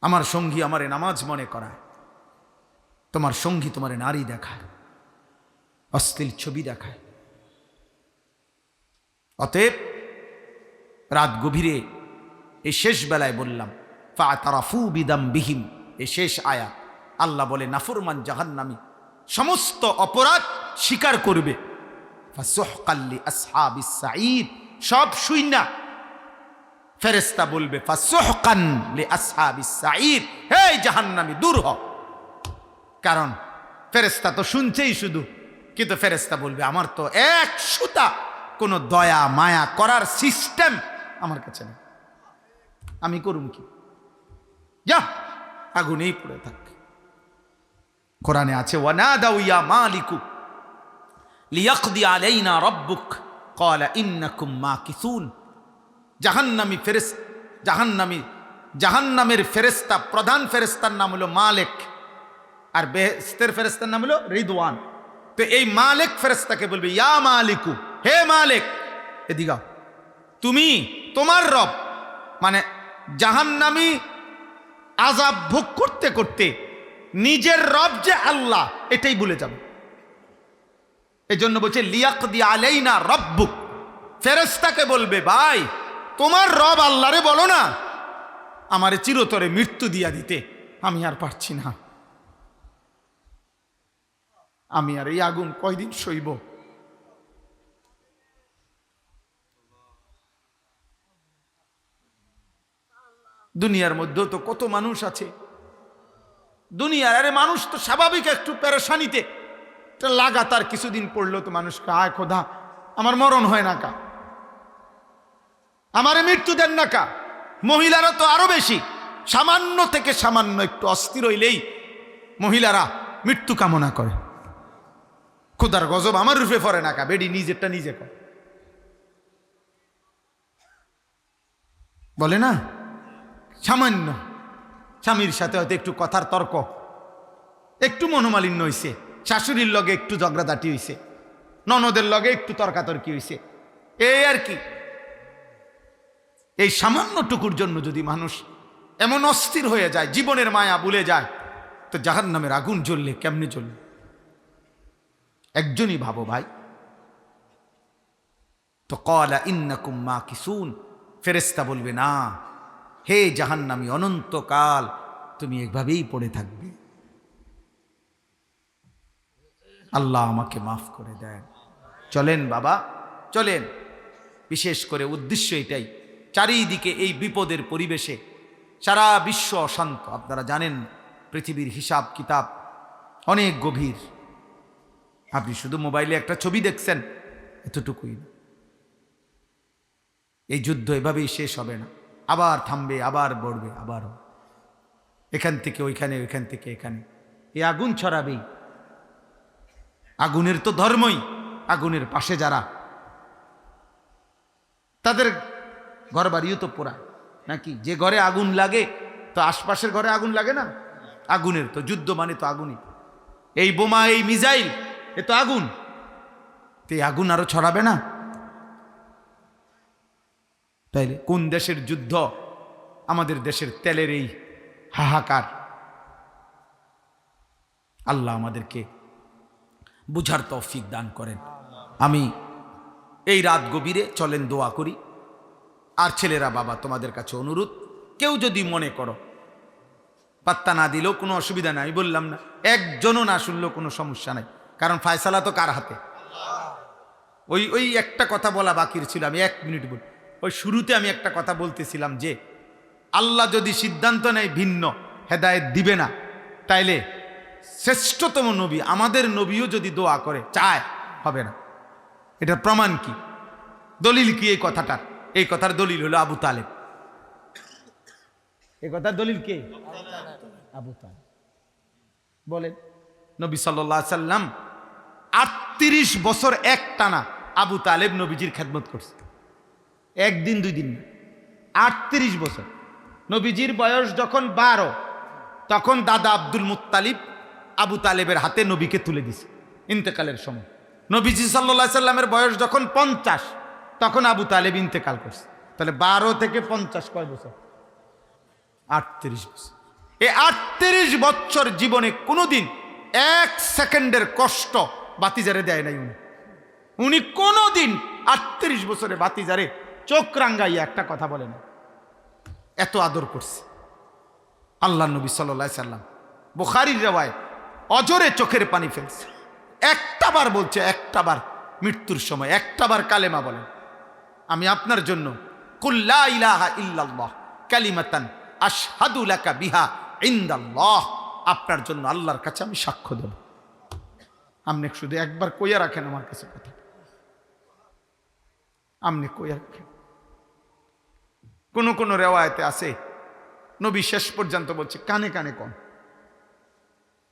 আমার সঙ্গী আমারে নামাজ মনে করায়, তোমার সঙ্গী তোমারে নারী দেখায়, অশ্লীল ছবি দেখায়। অতএব রাত গভীরে এই শেষ বেলায় বললাম, ফাতারাফু বিদামবিহিম, এই শেষ আয়াত। আল্লাহ বলে নাফরমান জাহান্নামী সমস্ত অপরাধ স্বীকার করবে। ফাসুহকাল লিআসহাবিস সাঈদ, সব শুইনা ফেরেশতা বলবে, ফাসুহকান লিআসহাবিস সাঈদ, হে জাহান্নামী দূর হ। কারণ ফেরেশতা তো শুনছেই শুধু, কিন্তু ফেরেশতা বলবে, আমার তো এক সুতা কোনো দয়া মায়া করার সিস্টেম আমার কাছে নেই, আমি করুম কি? যা, আগুনেই পড়ে থাক। কোরআনে আছে, ওয়ানাদাউ ইয়া মালিকু লিয়াকদি আলাইনা রাব্বুক ক্বালা ইন্নাকুম মাকিসুন। জাহান্নামী ফেরেশতা, জাহান্নামের ফেরেশতা, প্রধান ফেরেশতার নাম হলো মালিক, আর বেহেশতের ফেরেশতার নাম হলো রিদওয়ান। তো এই মালিক ফেরেশতাকে বলবে, ইয়া মালিকু, হে মালিক, এদিকে তুমি, তোমার রব, মানে জাহান্নামী আযাব ভোগ করতে করতে নিজের রব যে আল্লাহ এটাই ভুলে যাবে। এই জন্য বলছে লিয়াকদি আলাইনা রাব্বুক, ফেরেশতাকে বলবে, ভাই তোমার রব আল্লাহরে বলো না আমারে চিরতরে মৃত্যু দিয়া দিতে, আমি আর পারছি না, আমি আর এই আগুন কয়দিন সইব। দুনিয়ার মধ্যেও তো কত মানুষ আছে, দুনিয়ার, আরে মানুষ তো স্বাভাবিক একটু পেরেশানিতে, লাগাতার কিছুদিন পড়লো তো মানুষকে আয় খোদা আমার মরণ হয় না কা, আমারে মৃত্যু দেন না কা। মহিলারা তো আরো বেশি, সামান্য থেকে সামান্য একটু অস্থির হইলেই মহিলারা মৃত্যু কামনা করে। খোদার গজব আমার রূপে পড়ে না কা, বেডি নিজেরটা নিজে কর বলে না। সামান্য স্বামীর সাথে হয়তো একটু কথার তর্ক, একটু মনোমালিন্য হইছে, শাশুড়ির লগে একটু ঝগড়াঝাটি হইছে, ননদের লগে একটু তর্কাতর্কি হইছে, এই আর কি। এই সামান্য টুকুর জন্য যদি মানুষ এমন অস্থির হয়ে যায়, জীবনের মায়া ভুলে যায়, তো জাহান্নামের আগুন জ্বললে কেমনে জ্বলবে? একজনই ভাবো ভাই। তো ক্বালা ইন্নাকুম মাকিসুন, ফেরেশতা বলবে না হে জাহান্নামী, অনন্তকাল তুমি এভাবেই পড়ে থাকবে। আল্লাহ আমাকে মাফ করে দেন। চলেন বাবা চলেন। বিশেষ করে উদ্দেশ্য এটাই, চারিদিকে এই বিপদের পরিবেশে সারা বিশ্ব অশান্ত। আপনারা জানেন পৃথিবীর হিসাব কিতাব অনেক গভীর। আপনি শুধু মোবাইলে একটা ছবি দেখছেন, এতটুকুই না। এই যুদ্ধ এভাবেই শেষ হবে না, আবার থামবে, আবার বড়বে, আবার এখান থেকে ওইখানে, ওইখান থেকে এখানে। এই আগুন ছড়াবেই। আগুনের তো ধর্মই, আগুনের পাশে যারা, তাদের ঘর বাড়িও তো পোড়ায় নাকি? যে ঘরে আগুন লাগে তো আশপাশের ঘরে আগুন লাগে না? আগুনের তো যুদ্ধ মানে তো আগুনই। এই বোমা, এই মিসাইল, এ তো আগুন। তো এই আগুন আরো ছড়াবে না? তাইলে কোন দেশের যুদ্ধ? আমাদের দেশের তেলের এই হাহাকার। আল্লাহ আমাদেরকে বুঝার তৌফিক দান করেন। আমি এই রাত গভীরে চলেন দোয়া করি। আর ছেলেরা বাবা তোমাদের কাছে অনুরোধ, কেউ যদি মনে করো, পাত্তা না দিলেও কোনো অসুবিধা নাই, বললাম না, একজনও না শুনলেও কোনো সমস্যা নাই, কারণ ফায়সালা তো কার হাতে? ওই একটা কথা বলা বাকি ছিল, আমি 1 মিনিট বলি। ওই শুরুতে আমি একটা কথা বলতেছিলাম যে আল্লাহ যদি সিদ্ধান্ত নেয় ভিন্ন, হেদায়েত দিবে না, তাইলে শ্রেষ্ঠতম নবী আমাদের নবীও যদি দোয়া করে চায়, হবে না। এটার প্রমাণ কি, দলিল কি এই কথাটার? এই কথার দলিল হলো আবু তালেব। এই কথার দলিল কে? আবু তালেব। বলেন নবী সাল্লাল্লাহু আলাইহি সাল্লাম 38 বছর একটানা আবু তালেব নবীজির খেদমত করছে। একদিন দুই দিন না, 38 বছর। নবীজির বয়স যখন 12, তখন দাদা আব্দুল মুত্তালিব আবু তালেবের হাতে নবীকে তুলে দিছে ইন্তেকালের সময়। নবীজি সাল্লাল্লাহু আলাইহি সাল্লামের বয়স যখন 50, তখন আবু তালেব ইন্তেকাল করছে। তাহলে 12 থেকে 50 কয় বছর? 38 বছর। এই 38 বছর জীবনে কোনোদিন 1 সেকেন্ডের কষ্ট বাতিজারে দেয় নাই উনি কোনোদিন 38 বছরে বাতিজারে চোখ রাঙ্গাইয়া একটা কথা বলে না। এত আদর করছে আল্লাহ নবী সাল্লাল্লাহু আলাইহি সাল্লাম। বুখারীর রিওয়ায়াত, অজরে চোখের পানি ফেলছে। একটাবার বলছে, একটাবার মৃত্যুর সময় একটাবার কালেমা বলেন, আমি আপনার জন্য কুল লা ইলাহা ইল্লাল্লাহ কালিমাতান আশহাদু লাকা বিহা ইনদাল্লাহ, আপনার জন্য আল্লাহর কাছে আমি সাক্ষ্য দেব। আপনি শুধু একবার কইয়া রাখেন আমার কাছে কথা, আপনি কইয়া রাখেন। কোন কোন রিওয়ায়াতে আছে নবী শেষ পর্যন্ত বলছে কানে কানে কন,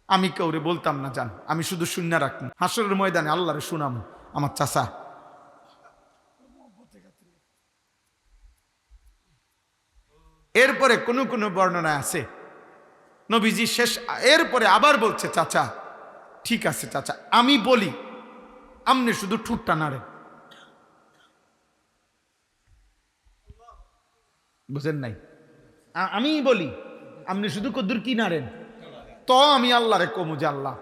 আমি কাউরে বলতাম না, জান আমি শুধু শূন্য রাখতাম। হাসরের ময়দানে আল্লাহরে শুনাম আমার চাচা। এরপরে কোন কোন বর্ণনা আছে নবীজি শেষ, এরপরে আবার বলছে চাচা ঠিক আছে চাচা আমি বলি, আপনি শুধু ঠুটটা নাড়েন। বুঝেন নাই? আমি বলি, আপনি শুধু কদ্দুর কি নাড়েন, তো আমি আল্লাহরে কমু যে আল্লাহ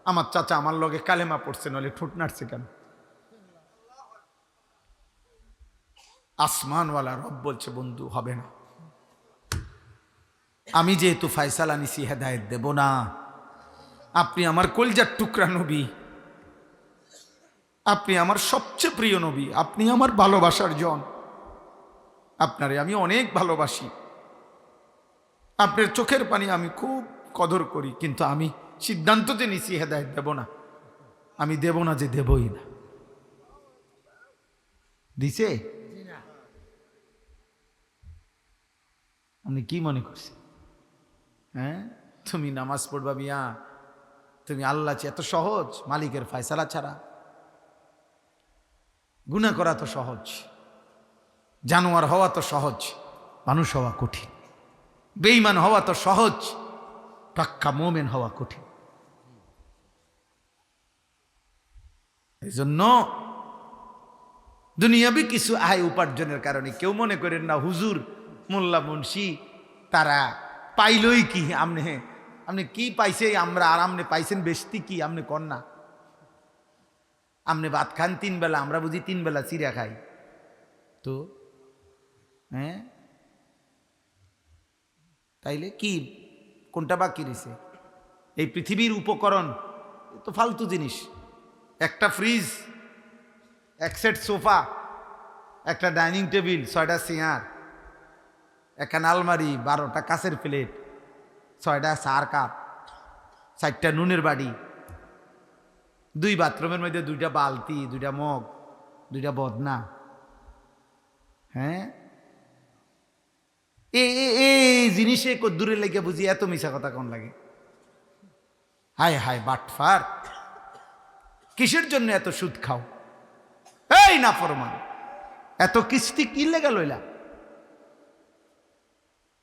আমার চাচা আমার লগে কালেমা পড়ছে, নলে ঠোঁট নাড়ছে কেন? আসমানওয়ালা রব বলছে বন্ধু হবে না, আমি যেহেতু ফায়সালা নিছি হেদায়েত দেব না। আপনি আমার কলজার টুকরা নবী, আপনি আমার সবচেয়ে প্রিয় নবী, আপনি আমার ভালোবাসার জন, আপনারে আমি অনেক ভালোবাসি, আপনার চোখের পানি আমি খুব কদর করি, কিন্তু আমি সিদ্ধান্ত যে নিছি হেদায়েত দেব না। আমি দেব না যে দেবই না। দিছে? আপনি কি মনে করছেন? হ্যাঁ, তুমি নামাজ পড়বা মিয়া, তুমি আল্লাহ এত সহজ? মালিকের ফয়সালা ছাড়া গুনাহ করা তো সহজ, জানোয়ার হওয়া তো সহজ, মানুষ হওয়া কঠিন। বেঈমান হওয়া তো সহজ, পাক্কা মুমিন হওয়া কঠিন। এই জন্য দুনিয়াবি কিছু আয় উপার্জনের কারণে কেউ মনে করেন না হুজুর মোল্লা মুন্সি তারা পাইলই কি, আপনি কি পাইছে আমরা, আর আপনি পাইছেন বেশতি কি? আপনি কন না, আপনি ভাত খান 3 বেলা, আমরা বুঝি 3 বেলা চিড়া খাই তো। হ্যাঁ, তাইলে কি কোনটা বাকি রয়েছে? এই পৃথিবীর উপকরণ তো ফালতু জিনিস। একটা ফ্রিজ, এক সেট সোফা, একটা ডাইনিং টেবিল, 6টা চেয়ার, একখানা আলমারি, 12টা কাঁচের প্লেট, 6টা চার কাপ, 4টা নুনের বাড়ি, 2 বাথরুমের মধ্যে 2টা বালতি, 2টা মগ, 2টা বদনা। হ্যাঁ, এই জিনিসে দূরে লেগে বুঝি এত মিশা কথা কোন লাগে? হায় হায় বাটফার, কিসের জন্য এত সুদ খাও? এই না ফরমান, এত কিস্তি কি লেগে লইলা?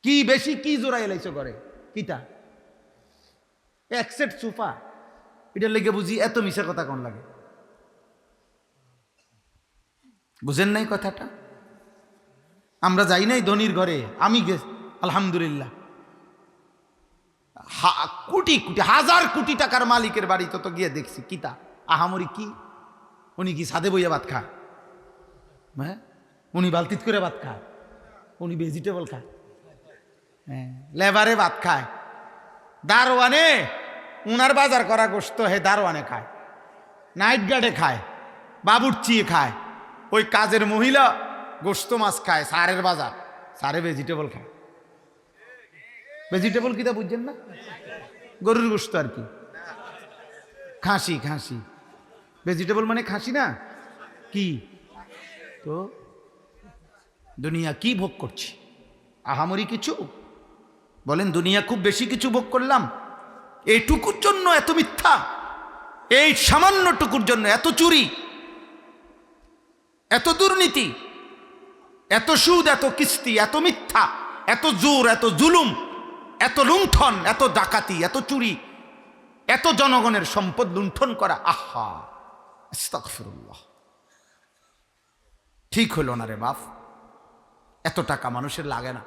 কি বেশি কি জোড়াই লাইছো করে কিটা? এক সেট সোফা, এটা লেগে বুঝি এত মিশা কথা কোন লাগে? বুঝেন নাই কথাটা? আমরা যাই নাই ধনির ঘরে, আমি আলহামদুলিল্লাহ কোটি কোটি হাজার কোটি টাকার মালিকের বাড়ি তো গিয়ে দেখছি, কিতা আহামরি কি? উনি কি সাদে বইয়া ভাত খায়? হ্যাঁ, উনি বালতিত করে ভাত খায়, উনি ভেজিটেবল খায়, হ্যাঁ, লেবারে ভাত খায়, দারোয়ানে উনার বাজার করা গোশত হে দারোয়ানে খায়, নাইট গার্ডে খায়, বাবুর্চি খায়, ওই কাজের মহিলা গোশত মাছ খায়, সারের বাজার, সারে ভেজিটেবল খায়। ভেজিটেবল কিটা বুঝছেন না? গরুর গোশত আর কি, খাসি, খাসি ভেজিটেবল মানে খাসি না কি? তো দুনিয়া কি ভোগ করছি? আহামরি কিছু? বলেন দুনিয়া খুব বেশি কিছু ভোগ করলাম? এইটুকুর জন্য এত মিথ্যা, এই সামান্য টুকুর জন্য এত চুরি, এত দুর্নীতি, এত সুদ, এত কিস্তি, এত মিথ্যা, এত জোর, এত জুলুম, এত লুণ্ঠন, এত ডাকাতি, এত চুরি, এত জনগণের সম্পদ লুণ্ঠন করা। আহা, আস্তাগফিরুল্লাহ, ঠিক হলো না রে বাপ। এত টাকা মানুষের লাগে না।